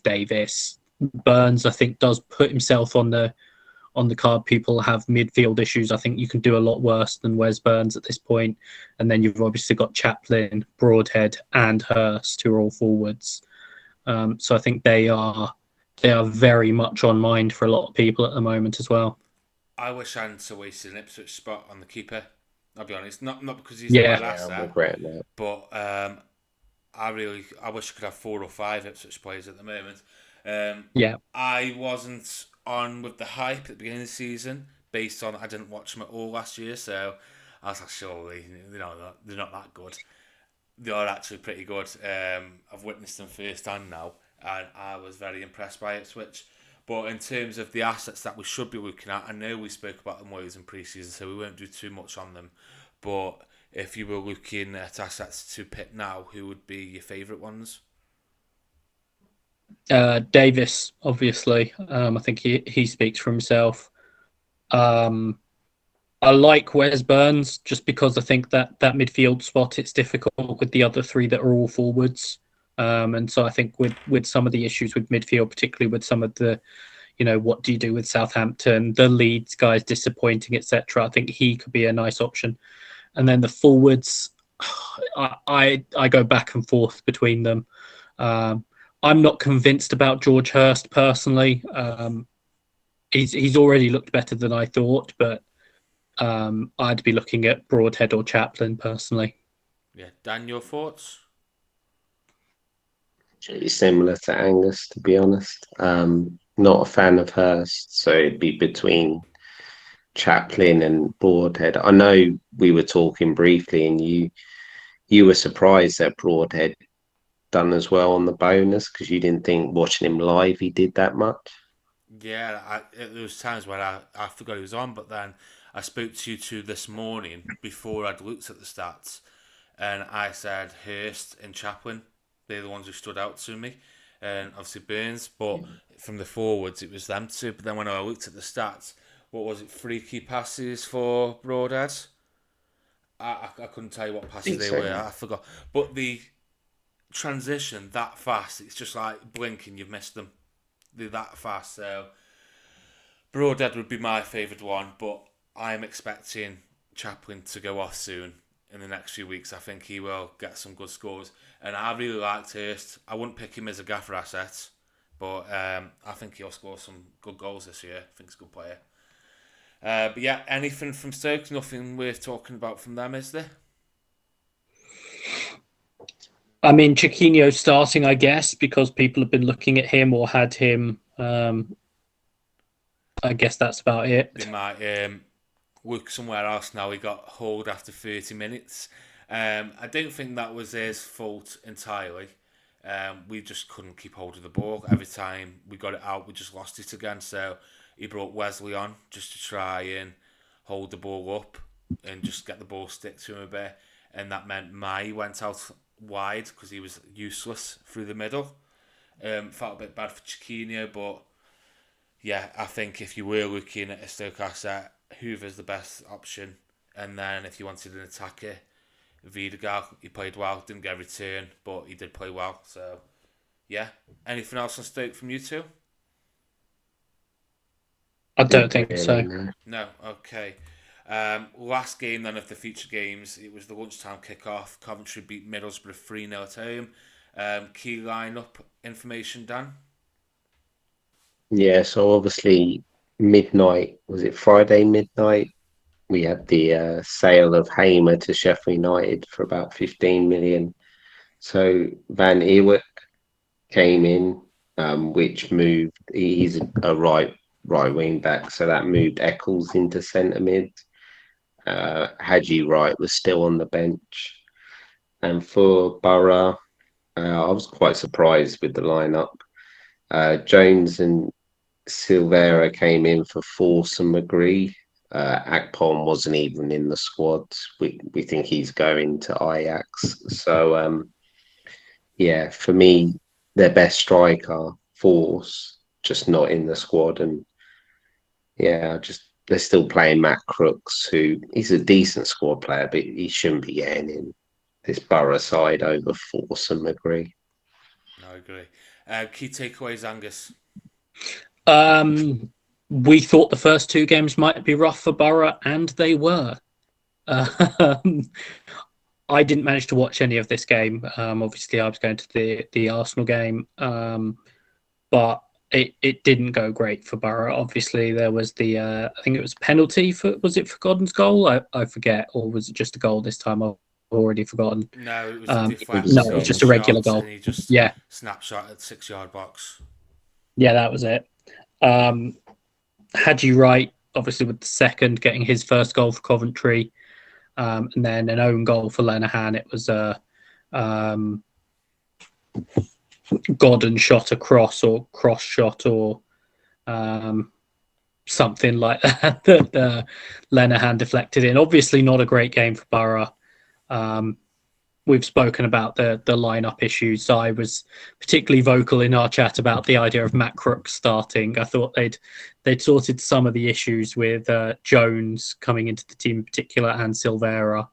Davis. Burns, I think, does put himself on the card. People have midfield issues. I think you can do a lot worse than Wes Burns at this point. And then you've obviously got Chaplin, Broadhead, and Hurst, who are all forwards. So I think they are very much on mind for a lot of people at the moment as well. I wish I hadn't wasted an Ipswich spot on the keeper. I'll be honest, not because he's a Yeah, bad I'm asset, regretting that. but I wish I could have 4 or 5 Ipswich players at the moment. yeah, I wasn't on with the hype at the beginning of the season based on I didn't watch them at all last year, so I was like, surely they're not that good. They are actually pretty good. I've witnessed them firsthand now, and I was very impressed by Ipswich. But in terms of the assets that we should be looking at, I know we spoke about them loads in pre-season, so we won't do too much on them. But if you were looking at assets to pick now, who would be your favourite ones? Davis, obviously. I think he speaks for himself. Um, I like Wes Burns just because I think that midfield spot it's difficult with the other three that are all forwards. And so I think with some of the issues with midfield, particularly with some of the, what do you do with Southampton, the Leeds guys disappointing, etc. I think he could be a nice option. And then the forwards, I go back and forth between them. Um, I'm not convinced about George Hurst personally. He's already looked better than I thought, but I'd be looking at Broadhead or Chaplin personally. Yeah, Dan, your thoughts? It's similar to Angus, to be honest. Not a fan of Hurst, so it'd be between Chaplin and Broadhead. I know we were talking briefly, and you were surprised that Broadhead done as well on the bonus because you didn't think watching him live he did that much. Yeah, there was times when I forgot he was on, but then I spoke to you two this morning before I'd looked at the stats, and I said Hurst and Chaplin, they're the ones who stood out to me, and obviously Burns, but from the forwards it was them two. But then when I looked at the stats, what was it, 3 key passes for Broadhead? I couldn't tell you what passes they were, I forgot. But the transition that fast, it's just like blinking, you've missed them. They're that fast, so Broadhead would be my favourite one, but I'm expecting Chaplin to go off soon in the next few weeks. I think he will get some good scores, and I really liked Hurst. I wouldn't pick him as a Gaffr asset, but I think he'll score some good goals this year. I think he's a good player. But yeah, anything from Stoke? Nothing worth talking about from them, is there? I mean, Chiquinho starting, I guess, because people have been looking at him or had him. I guess that's about it. They might look somewhere else now. He got hauled after 30 minutes. I don't think that was his fault entirely. We just couldn't keep hold of the ball. Every time we got it out, we just lost it again. So he brought Wesley on just to try and hold the ball up and just get the ball stick to him a bit. And that meant Mai went out wide because he was useless through the middle. Felt a bit bad for Chiquinho, but yeah, I think if you were looking at a Stoke asset, Hoover's the best option. And then if you wanted an attacker, Vidigal, he played well, didn't get a return, but he did play well. So, yeah. Anything else on Stoke from you two? I don't think so. No, okay. Last game then of the feature games, it was the lunchtime kickoff. Coventry beat Middlesbrough 3-0 at home. Key lineup information, Dan? Yeah, so obviously midnight, was it Friday midnight? We had the sale of Hamer to Sheffield United for about 15 million. So Van Ewek came in, which moved. He's a right wing back, so that moved Eccles into centre mid. Hadji Wright was still on the bench, and for Boro, I was quite surprised with the lineup. Jones and Silvera came in for Force and McGree. Akpom wasn't even in the squad. We think he's going to Ajax. So yeah, for me, their best striker, Force, just not in the squad. And yeah, just they're still playing Matt Crooks, who he's a decent squad player, but he shouldn't be getting in this Borough side over Force and McGree. No, I agree. Key takeaways, Angus? We thought the first 2 games might be rough for Borough, and they were. I didn't manage to watch any of this game. Obviously, I was going to the Arsenal game, but it didn't go great for Borough. Obviously, there was the I think it was penalty for, was it for Godden's goal? I forget, or was it just a goal this time? I've already forgotten. No, it was a No, it was just a regular goal. And he just Yeah, snapshot at 6-yard box. yeah, that was it. Had you right, obviously with the second getting his first goal for Coventry, and then an own goal for Lenihan. It was a Godden shot across or cross shot or something like that that Lenihan deflected in. Obviously, not a great game for Borough. We've spoken about the lineup issues. I was particularly vocal in our chat about the idea of Matt Crooks starting. I thought they'd sorted some of the issues with Jones coming into the team in particular and Silvera.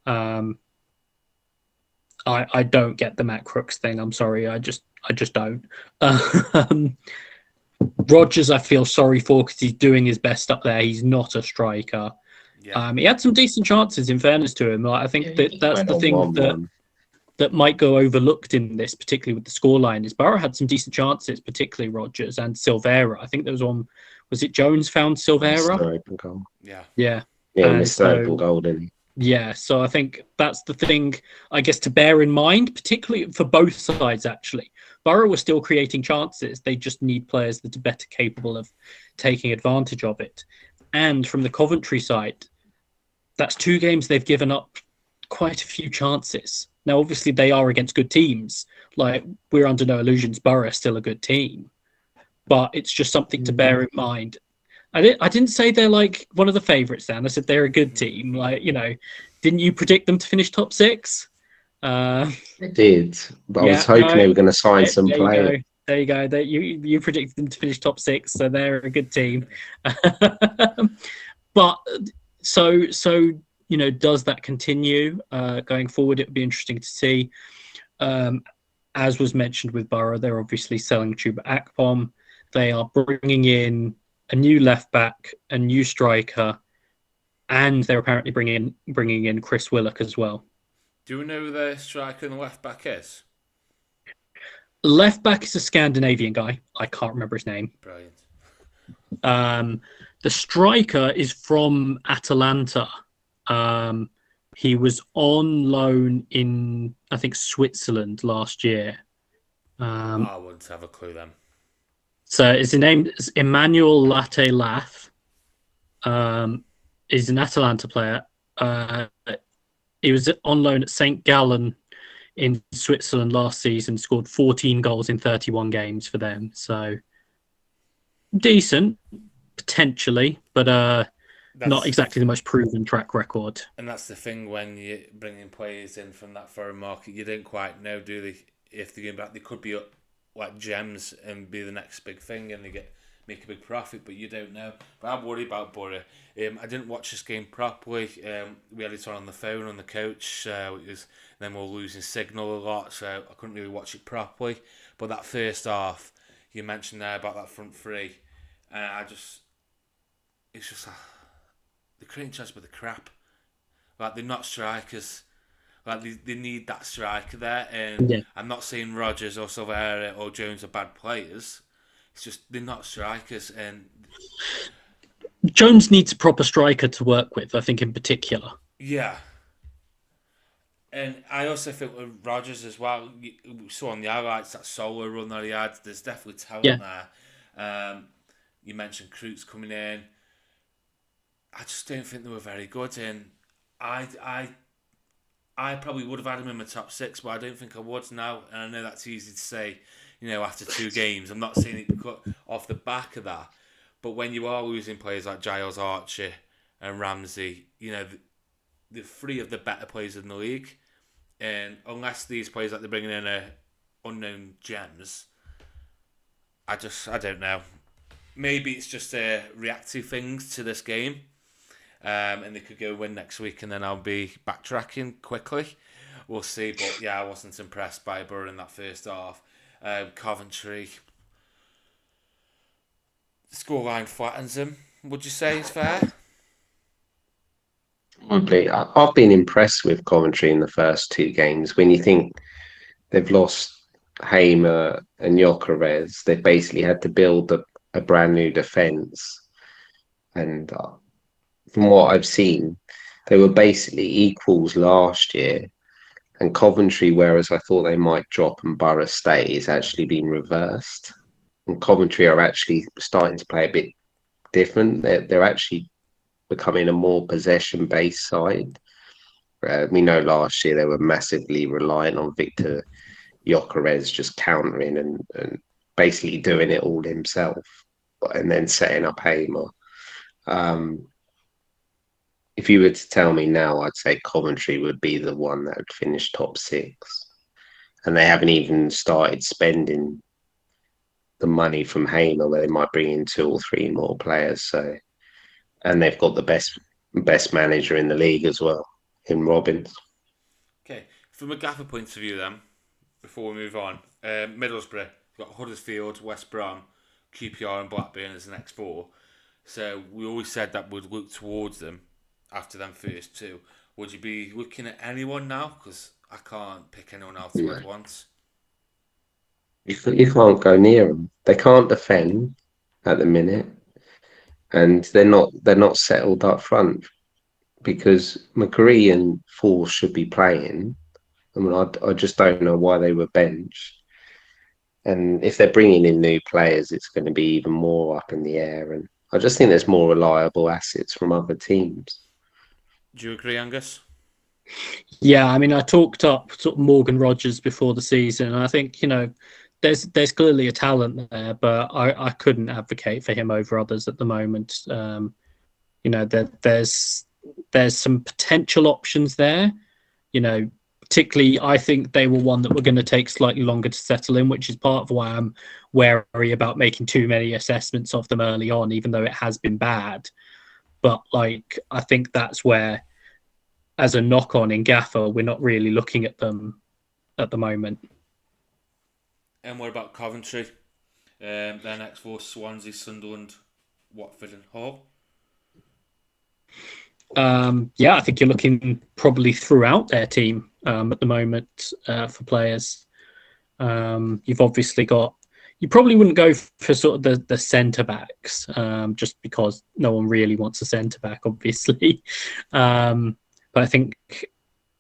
I don't get the Matt Crooks thing. I'm sorry. I just don't. Rodgers, I feel sorry for because he's doing his best up there. He's not a striker. Yeah. He had some decent chances, in fairness to him. I think that's the thing that might go overlooked in this, particularly with the scoreline, is Borough had some decent chances, particularly Rodgers and Silvera. I think there was one. Was it Jones found Silvera? Mr. Open goal. Yeah. Yeah, And Mr. Open goal, didn't he? Yeah, so I think that's the thing, I guess, to bear in mind, particularly for both sides, actually. Borough were still creating chances. They just need players that are better capable of taking advantage of it. And from the Coventry side, that's 2 games they've given up quite a few chances. Now, obviously, they are against good teams. Like, we're under no illusions, Borough is still a good team. But it's just something to bear in mind. I didn't say they're like one of the favourites, Dan. I said they're a good team. Like, didn't you predict them to finish top 6? I did, but I was hoping they were going to sign some players. There you go. You predicted them to finish top 6, so they're a good team. But so does that continue going forward? It would be interesting to see. As was mentioned with Borough, they're obviously selling Chuba Akpom. They are bringing in a new left back, a new striker, and they're apparently bringing in Chris Willock as well. Do we know who the striker and the left back is? Left back is a Scandinavian guy. I can't remember his name. Brilliant. The striker is from Atalanta. He was on loan in, I think, Switzerland last year. I wouldn't have a clue then. So his name is Emmanuel Latte Lath. He's an Atalanta player. He was on loan at St. Gallen in Switzerland last season, scored 14 goals in 31 games for them. So decent, potentially, but not exactly the most proven track record. And that's the thing when you're bringing players in from that foreign market, you don't quite know, do they? If they're going back, they could be like gems and be the next big thing, and they make a big profit, but you don't know. But I'm worried about Boro. I didn't watch this game properly. We had it on the phone on the coach. Then we were losing signal a lot, so I couldn't really watch it properly. But that first half, you mentioned there about that front three, and it's just the creating chances, but the crap. Like, they're not strikers. Like, they need that striker there, and yeah. I'm not saying Rodgers or Silvera or Jones are bad players. It's just they're not strikers, and Jones needs a proper striker to work with, I think, in particular. Yeah. And I also think with Rodgers as well, we saw on the highlights that solo run that he had, there's definitely talent there. You mentioned Croots coming in. I just don't think they were very good, and I probably would have had him in my top 6, but I don't think I would now. And I know that's easy to say, after 2 games. I'm not saying it cut off the back of that. But when you are losing players like Giles Archer and Ramsey, the 3 of the better players in the league. And unless these players that they're bringing in are unknown gems, I don't know. Maybe it's just reactive things to this game. And they could go win next week, and then I'll be backtracking quickly. We'll see. But yeah, I wasn't impressed by Boro in that first half. Coventry, scoreline flattens them. Would you say it's fair? Probably. I've been impressed with Coventry in the first two games. When you think they've lost Hamer and Gyökeres, they've basically had to build a brand new defence. And from what I've seen, they were basically equals last year. And Coventry, whereas I thought they might drop and Borough stay, is actually been reversed. And Coventry are actually starting to play a bit different. They're actually becoming a more possession-based side. We know last year they were massively reliant on Victor Gyökeres just countering and basically doing it all himself, and then setting up Hamer. Um, if you were to tell me now, I'd say Coventry would be the one that would finish top six, and they haven't even started spending the money from Hamer, where they might bring in two or three more players. So, and they've got the best manager in the league as well, in Robbins. Okay, from a Gaffr point of view, then, before we move on, Middlesbrough, we've got Huddersfield, West Brom, QPR, and Blackburn as the next four. So we always said that we'd look towards them after them first two. Would you be looking at anyone now? Because I can't pick anyone else to at once. You can't go near them. They can't defend at the minute, and they're not settled up front because McGree and Force should be playing. I mean, I just don't know why they were benched. And if they're bringing in new players, it's going to be even more up in the air. And I just think there's more reliable assets from other teams. Do you agree, Angus? Yeah, I mean, I talked up sort of Morgan Rogers before the season, and I think there's clearly a talent there, but I couldn't advocate for him over others at the moment. There's some potential options there. Particularly, I think they were one that were going to take slightly longer to settle in, which is part of why I'm wary about making too many assessments of them early on, even though it has been bad. But I think that's where, as a knock-on in Gaffr, we're not really looking at them at the moment. And what about Coventry? Their next four: Swansea, Sunderland, Watford, and Hull. I think you're looking probably throughout their team at the moment for players. You've obviously got. You probably wouldn't go for sort of the centre backs, just because no one really wants a centre back, obviously. But I think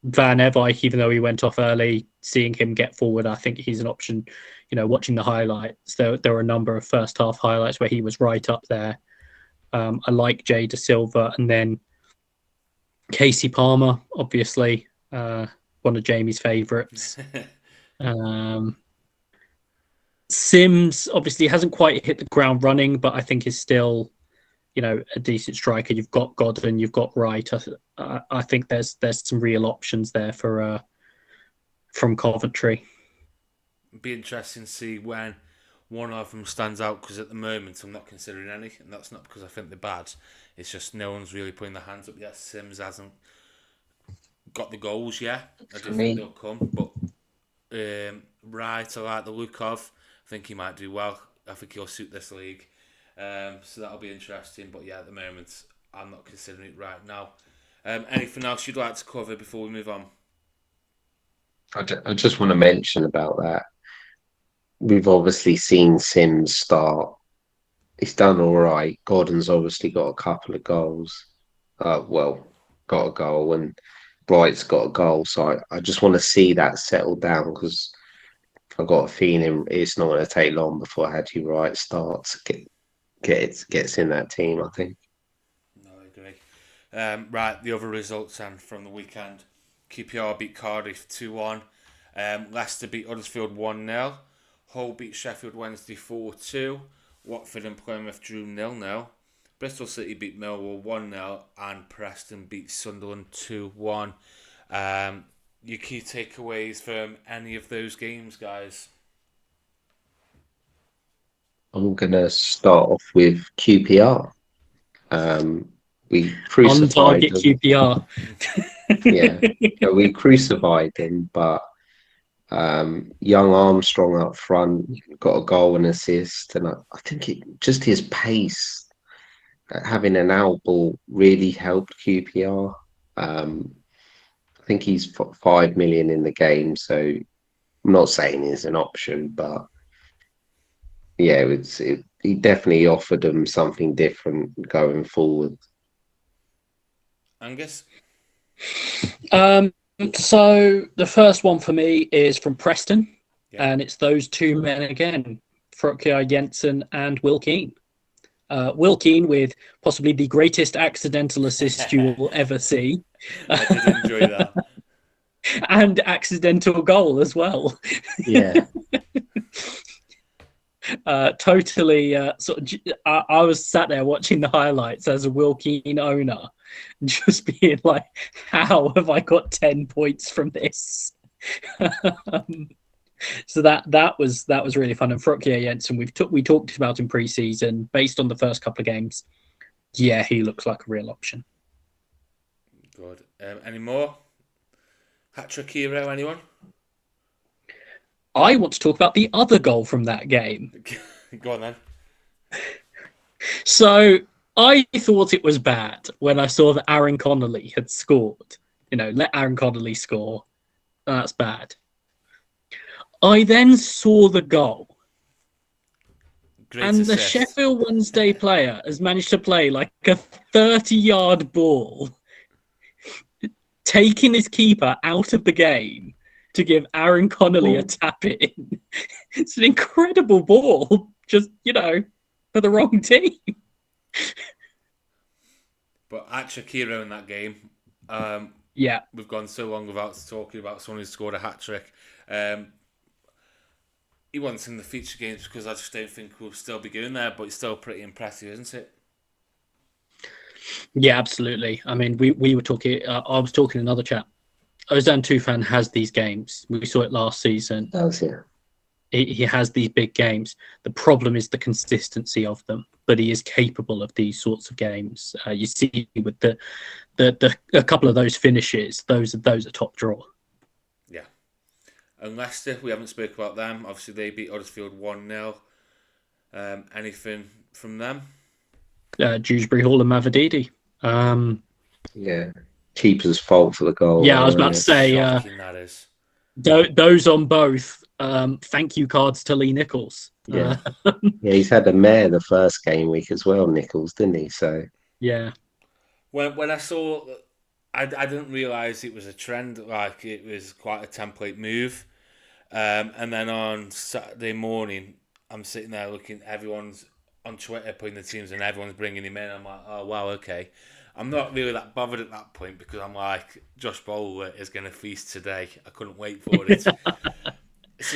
Van Ewijk, even though he went off early, seeing him get forward, I think he's an option. Watching the highlights, there are a number of first half highlights where he was right up there. I like Jay Da Silva, and then Casey Palmer, obviously, one of Jamie's favourites. Sims obviously hasn't quite hit the ground running, but I think is still, a decent striker. You've got Godwin, you've got Wright. I think there's some real options there for from Coventry. It'd be interesting to see when one of them stands out, because at the moment I'm not considering any, and that's not because I think they're bad. It's just no one's really putting their hands up yet. Sims hasn't got the goals yet. I do think they'll come, but Wright, I like the look of. I think he might do well. I think he'll suit this league. So that'll be interesting. But yeah, at the moment, I'm not considering it right now. Anything else you'd like to cover before we move on? I just want to mention about that. We've obviously seen Sims start. He's done all right. Gordon's obviously got a couple of goals. Got a goal, and Bright's got a goal. So I just want to see that settle down, because I've got a feeling it's not going to take long before Hadji Wright starts gets in that team, I think. No, I agree. Right, the other results then from the weekend. QPR beat Cardiff 2-1. Leicester beat Huddersfield 1-0. Hull beat Sheffield Wednesday 4-2. Watford and Plymouth drew 0-0. Bristol City beat Millwall 1-0. And Preston beat Sunderland 2-1. Your key takeaways from any of those games, guys? I'm going to start off with QPR. We crucified on target them. QPR. Yeah, we crucified him, but young Armstrong up front got a goal and assist, and I think just his pace, having an out ball really helped QPR. I think he's 5 million in the game, so I'm not saying he's an option, but yeah, he definitely offered them something different going forward. Angus? So the first one for me is from Preston, Yeah. and it's those two men again, Frokjær Jensen and Will Keane. Will Keane with possibly the greatest accidental assist you will ever see. I did enjoy that. And accidental goal as well. Yeah. Totally. I was sat there watching the highlights as a Will Keane owner, just being like, "How have I got 10 points from this?" So that was really fun. And Frokjær Jensen, we talked about in pre-season based on the first couple of games. Yeah, he looks like a real option. Good. Any more? Hat-trick hero, anyone? I want to talk about the other goal from that game. Go on then. So I thought it was bad when I saw that Aaron Connolly had scored. Let Aaron Connolly score. That's bad. I then saw the goal. Great and the assist. Sheffield Wednesday player has managed to play like a 30-yard ball, taking his keeper out of the game to give Aaron Connolly a tap in. It's an incredible ball, just, for the wrong team. But hat-trick hero in that game. Yeah. We've gone so long without talking about someone who scored a hat-trick. He wants in the future games because I just don't think we'll still be going there, but it's still pretty impressive, isn't it? Yeah, absolutely. I mean, we were talking, I was talking to another chap. Ozan Tufan has these games. We saw it last season. Does he? He has these big games. The problem is the consistency of them, but he is capable of these sorts of games. You see with the a couple of those finishes, those are top draw. Yeah. And Leicester, we haven't spoke about them. Obviously, they beat Huddersfield 1-0. Anything from them? Dewsbury Hall and Mavadidi. Yeah. Keeper's fault for the goal. Yeah, I was about to say Shocking, that is. Those on both. Thank you cards to Lee Nichols. Yeah. Yeah, he's had a mare the first game week as well, Nichols, didn't he? So yeah. When I saw, I didn't realise it was a trend. Like, it was quite a template move. And then on Saturday morning, I'm sitting there looking. Everyone's on Twitter putting the teams, and everyone's bringing him in. I'm like, oh wow, okay. I'm not really that bothered at that point because I'm like, Josh Bowler is going to feast today. I couldn't wait for it. So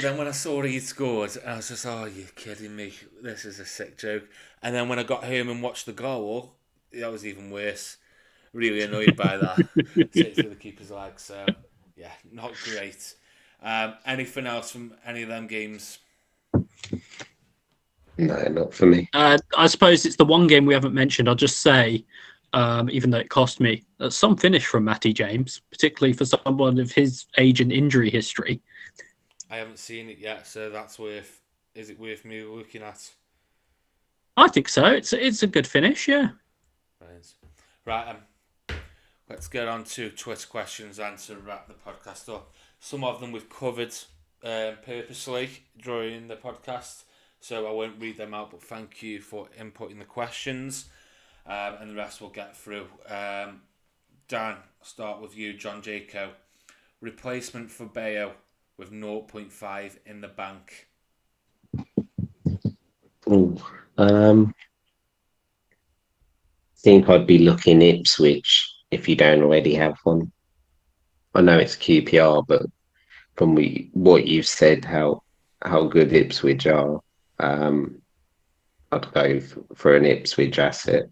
then when I saw he'd scored, I was just, oh, you're kidding me. This is a sick joke. And then when I got home and watched the goal, that was even worse. Really annoyed by that. Straight through the keeper's leg. So, yeah, not great. Anything else from any of them games? no, not for me. I suppose it's the one game we haven't mentioned. I'll just say, even though it cost me, some finish from Matty James, particularly for someone of his age and injury history. I haven't seen it yet, so that's worth. Is it worth me looking at? I think so. It's a good finish, yeah. Right, let's get on to Twitter questions and to wrap the podcast up. Some of them we've covered purposely during the podcast, so I won't read them out, but thank you for inputting the questions, and the rest we'll get through. Dan, I'll start with you, John Jaco. Replacement for Bayo with 0.5 in the bank. Think I'd be looking Ipswich if you don't already have one. I know it's QPR, but from what you've said, how good Ipswich are, I'd go for an Ipswich asset.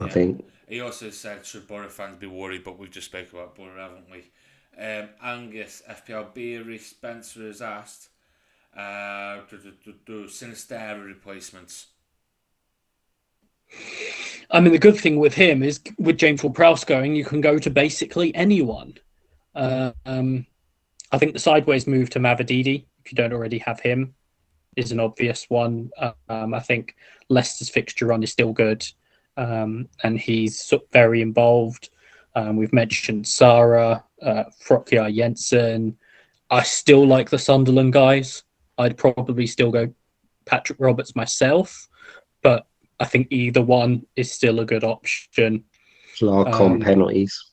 Yeah. I think. He also said, should Boro fans be worried, but we've just spoke about Boro, haven't we? Angus, FPL Beery, Spencer has asked, Sinisterra replacements. I mean, the good thing with him is with James Ward-Prowse going, you can go to basically anyone. I think the sideways move to Mavadidi, if you don't already have him, is an obvious one. I think Leicester's fixture run is still good, and he's very involved. We've mentioned Sara, Frokja Jensen. I still like the Sunderland guys. I'd probably still go Patrick Roberts myself, but I think either one is still a good option. Clark on penalties.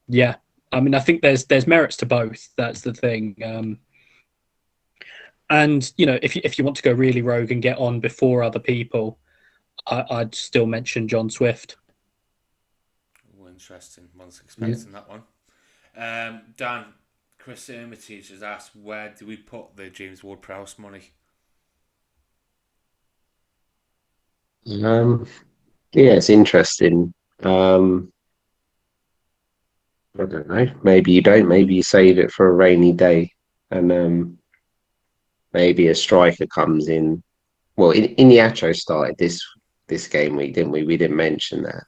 Yeah, I mean, I think there's merits to both. That's the thing. And if you want to go really rogue and get on before other people, I'd still mention John Swift. Oh, interesting. One's expecting that one. Dan, Chris Hermitage has asked, where do we put the James Ward-Prowse money? Yeah, it's interesting. I don't know. Maybe you don't. Maybe you save it for a rainy day, and maybe a striker comes in. Well, Iniacho started this game week, didn't we? We didn't mention that.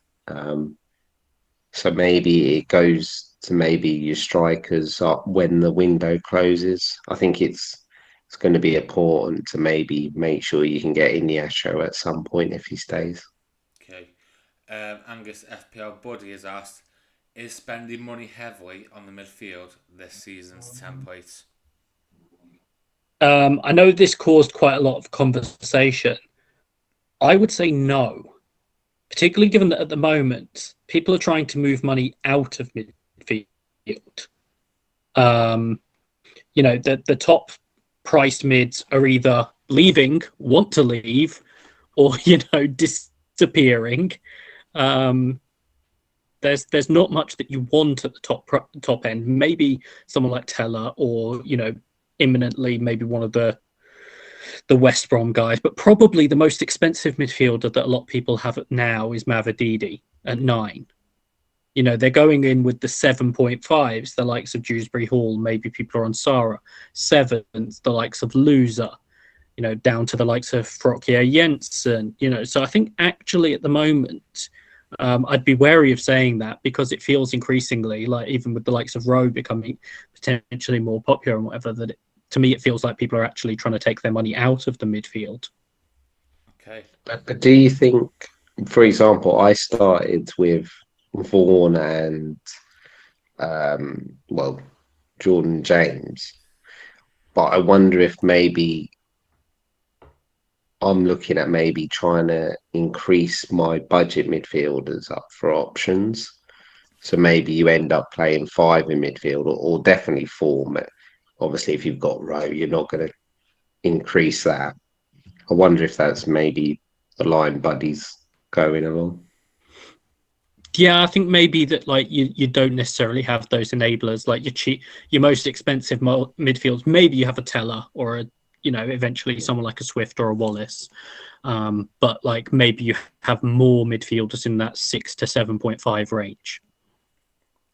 So maybe it goes to maybe your strikers up when the window closes. I think it's going to be important to maybe make sure you can get Iniacho at some point if he stays. Okay. Angus FPL Buddy has asked, is spending money heavily on the midfield this season's template? I know this caused quite a lot of conversation. I would say no, particularly given that at the moment people are trying to move money out of midfield. The top priced mids are either leaving, want to leave, or disappearing. There's not much that you want at the top end. Maybe someone like Teller, or imminently maybe one of the West Brom guys, but probably the most expensive midfielder that a lot of people have now is Mavididi at 9. They're going in with the 7.5s, the likes of Dewsbury Hall. Maybe people are on Sara. 7s, the likes of Loser. Down to the likes of Frokja Jensen. So I think actually at the moment, I'd be wary of saying that, because it feels increasingly like, even with the likes of Rowe becoming potentially more popular and whatever, that to me it feels like people are actually trying to take their money out of the midfield. Okay. But do you think, for example, I started with Vaughan and Jordan James, but I wonder if maybe I'm looking at maybe trying to increase my budget midfielders up for options. So maybe you end up playing 5 in midfield, or definitely 4. Obviously, if you've got Rowe, you're not going to increase that. I wonder if that's maybe the line buddies going along. Yeah, I think maybe that, like, you don't necessarily have those enablers, like your most expensive midfields. Maybe you have a Teller, or eventually someone like a Swift or a Wallace. But like, maybe you have more midfielders in that 6 to 7.5 range.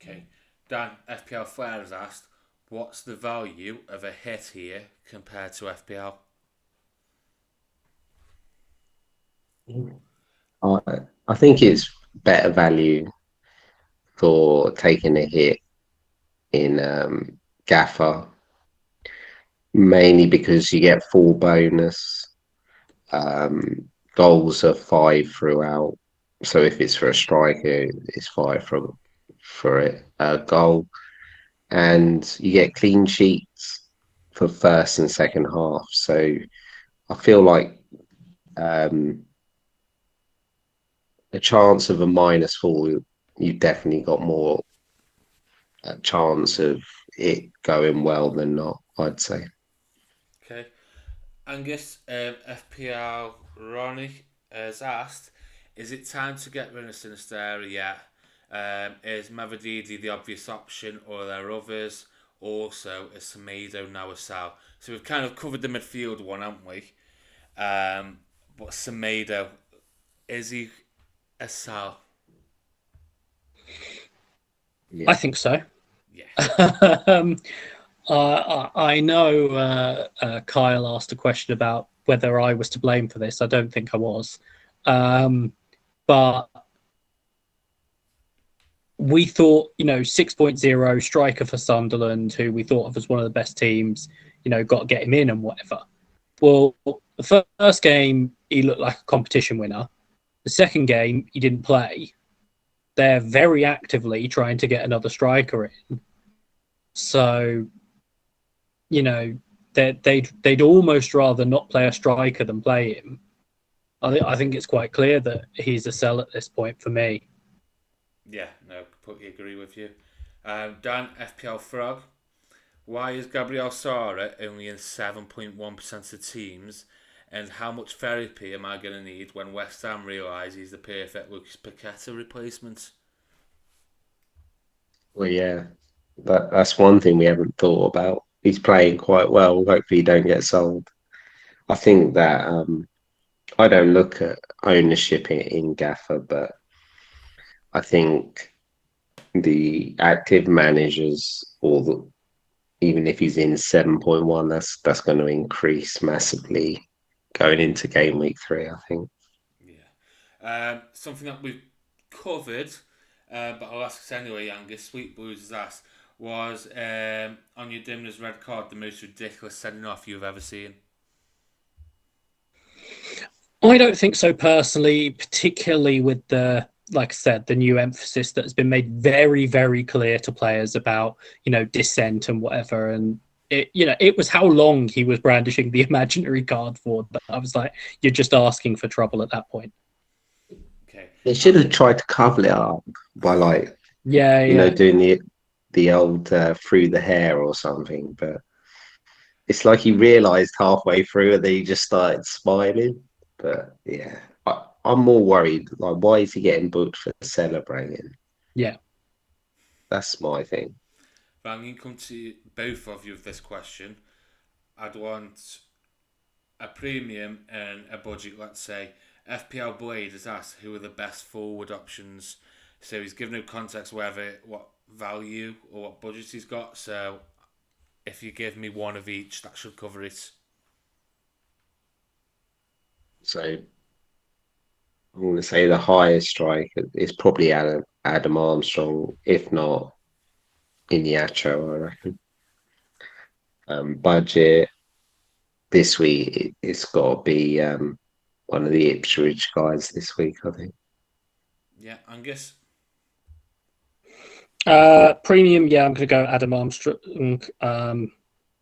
Okay. Dan, FPL Flair has asked, what's the value of a hit here compared to FPL? I think it's better value for taking a hit in Gaffr, mainly because you get full bonus. Goals are 5 throughout. So if it's for a striker, it's 5 for a goal. And you get clean sheets for first and second half. So I feel like the chance of a -4, you've definitely got more chance of it going well than not, I'd say. Okay. Angus, FPL Ronnie has asked, is it time to get rid of Sinisterra yet? Is Mavididi the obvious option, or are there others? Also, is Semedo now a sell? So we've kind of covered the midfield one, haven't we? But Semedo, is he a sell? Yeah. I think so. Yeah. I know Kyle asked a question about whether I was to blame for this. I don't think I was. But we thought, 6.0 striker for Sunderland, who we thought of as one of the best teams, got to get him in and whatever. Well, the first game, he looked like a competition winner. The second game, he didn't play. they're very actively trying to get another striker in. So, they'd almost rather not play a striker than play him. I think it's quite clear that he's a sell at this point for me. Yeah, no, completely agree with you. Dan, FPL Frog, why is Gabriel Sara only in 7.1% of teams? And how much therapy am I going to need when West Ham realise he's the perfect Lucas Paqueta replacement? Well, yeah, that's one thing we haven't thought about. He's playing quite well. Hopefully, he don't get sold. I think that I don't look at ownership in Gaffr, but I think the active managers, even if he's in 7.1, that's going to increase massively going into game week 3. I think. Yeah. Something that we've covered, but I'll ask it anyway, Angus. Sweet Blues has asked, was on your Dimner's red card the most ridiculous sending off you've ever seen? I don't think so personally, particularly with like I said, the new emphasis that has been made very, very clear to players about, dissent and whatever. And it was how long he was brandishing the imaginary card for that I was like, you're just asking for trouble at that point. Okay. They should have tried to cover it up by Yeah. doing the old through the hair or something, but it's like he realised halfway through and then he just started smiling. But yeah, I'm more worried. Like, why is he getting booked for celebrating? Yeah. That's my thing. But I'm going to come to both of you with this question. I'd want a premium and a budget, let's say. FPL Blade has asked who are the best forward options. So he's given no context whether what value or what budget he's got. So if you give me one of each, that should cover it. So I'm going to say the highest strike is probably Adam Armstrong, if not Iniacho, I reckon. Budget this week, it's got to be one of the Ipswich guys this week, I think. Yeah, Angus? Premium, yeah, I'm going to go Adam Armstrong.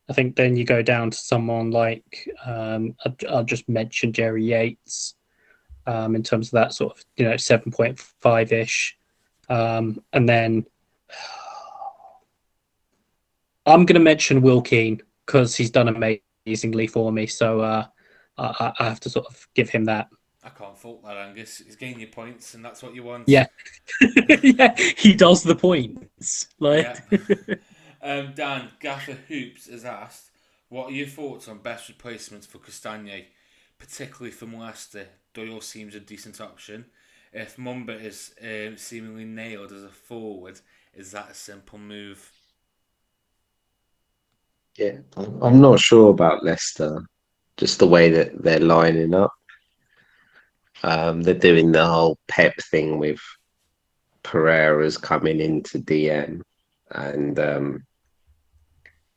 I think then you go down to someone like, I'll just mention Jerry Yates in terms of that sort of, 7.5-ish. And then I'm going to mention Will Keane because he's done amazingly for me. So I have to sort of give him that. I can't fault that, Angus. He's getting your points, and that's what you want. Yeah. Yeah, he does the points. Yeah. Dan, Gaffr Hoops has asked, what are your thoughts on best replacements for Castagne, particularly from Leicester? Doyle seems a decent option. If Mumba is seemingly nailed as a forward, is that a simple move? Yeah, I'm not sure about Leicester, just the way that they're lining up. They're doing the whole Pep thing with Pereira's coming into DM, and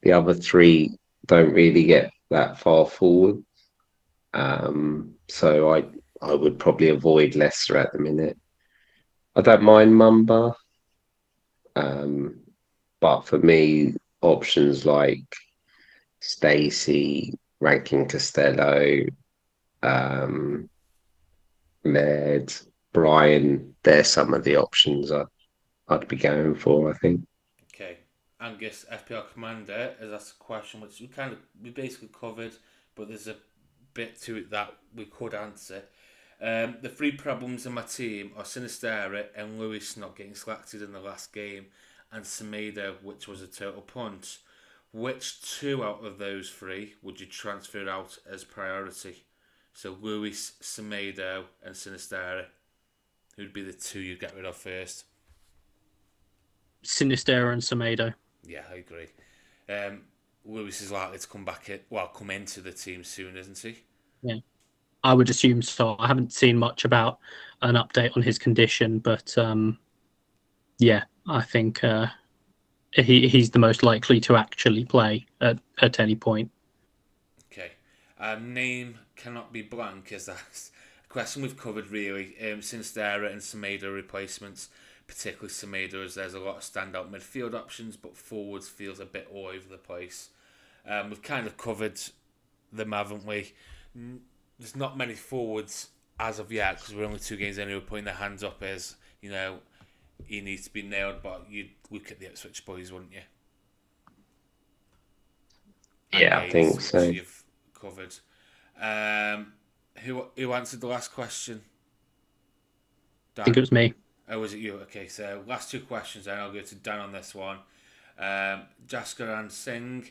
the other three don't really get that far forward. So I would probably avoid Leicester at the minute. I don't mind Mumba, but for me, options like Stacey, Rankin Costello, um, Laird, Brian, they're some of the options I'd be going for, I think. Okay. Angus, FPL Commander, has asked a question which we basically covered, but there's a bit to it that we could answer. The three problems in my team are Sinisterra and Lewis not getting selected in the last game, and Semedo, which was a total punt. Which two out of those three would you transfer out as priority? So Lewis, Semedo, and Sinisterra. Who'd be the two you'd get rid of first? Sinisterra and Semedo. Yeah, I agree. Lewis is likely to come into the team soon, isn't he? Yeah, I would assume so. I haven't seen much about an update on his condition, but yeah, I think he's the most likely to actually play at any point. Okay. Name cannot be blank, as that's a question we've covered really. Sinisterra and Semedo replacements. particularly Semedo, as there's a lot of standout midfield options, but forwards feels a bit all over the place. We've kind of covered them, haven't we? There's not many forwards as of yet, because we're only 2 games in. Who are putting their hands up as, you know, he needs to be nailed, but you'd look at the Ipswich boys, wouldn't you? Yeah, I think so. You've covered. Who answered the last question? Dan? I think it was me. Oh, was it you? Okay, so last 2 questions, then I'll go to Dan on this one. Jaskar and Singh.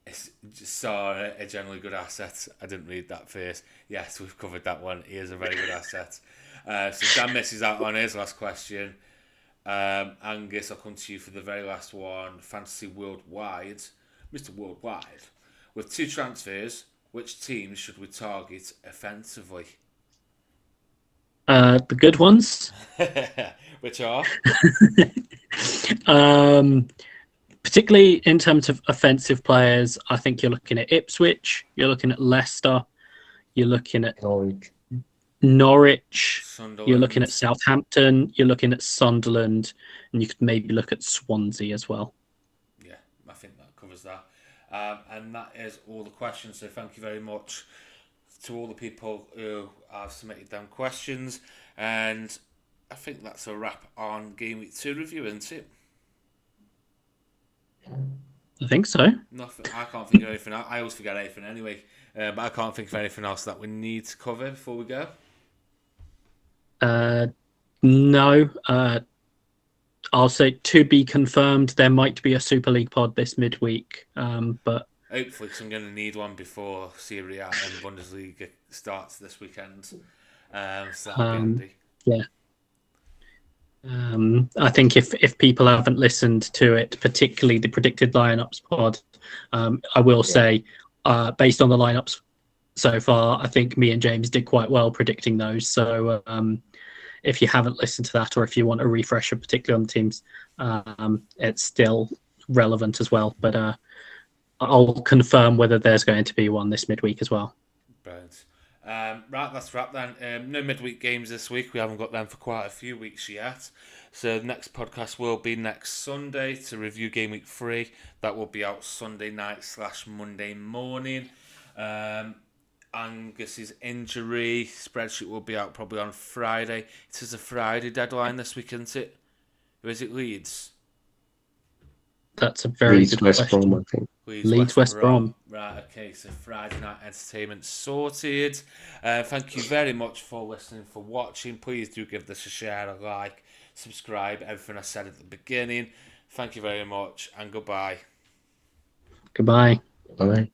Is Sara a generally good asset? I didn't read that first. Yes, we've covered that one. He is a very good asset. So Dan misses out on his last question. Angus, I'll come to you for the very last one. Fantasy Worldwide. Mr. Worldwide. With 2 transfers, which teams should we target offensively? The good ones. Which are? Particularly in terms of offensive players, I think you're looking at Ipswich, you're looking at Leicester, you're looking at Norwich, Sunderland. you're looking at Southampton, you're looking at Sunderland, and you could maybe look at Swansea as well. Yeah, I think that covers that. And that is all the questions. So thank you very much to all the people who have submitted them questions. And I think that's a wrap on Game Week 2 review, isn't it? I think so. Nothing. I can't think of anything else. I always forget anything anyway. But I can't think of anything else that we need to cover before we go. No. I'll say to be confirmed. There might be a Super League pod this midweek, but hopefully, because I'm going to need one before Serie A and Bundesliga starts this weekend. So that'll be handy. Yeah. I think if people haven't listened to it, particularly the predicted lineups pod, I will say, based on the lineups so far, I think me and James did quite well predicting those. So if you haven't listened to that, or if you want a refresher, particularly on the teams, it's still relevant as well. But I'll confirm whether there's going to be one this midweek as well. Brilliant. Right, that's wrap then. No midweek games this week. We haven't got them for quite a few weeks yet. So the next podcast will be next Sunday to review Game Week 3. That will be out Sunday night / Monday morning. Angus's injury spreadsheet will be out probably on Friday. It is a Friday deadline this week, isn't it? Or is it Leeds? That's a very good question. Brom, I think. Leeds West Brom. Right, okay, so Friday night entertainment sorted. Thank you very much for listening, for watching. Please do give this a share, a like, subscribe, everything I said at the beginning. Thank you very much, and goodbye. Goodbye. Bye.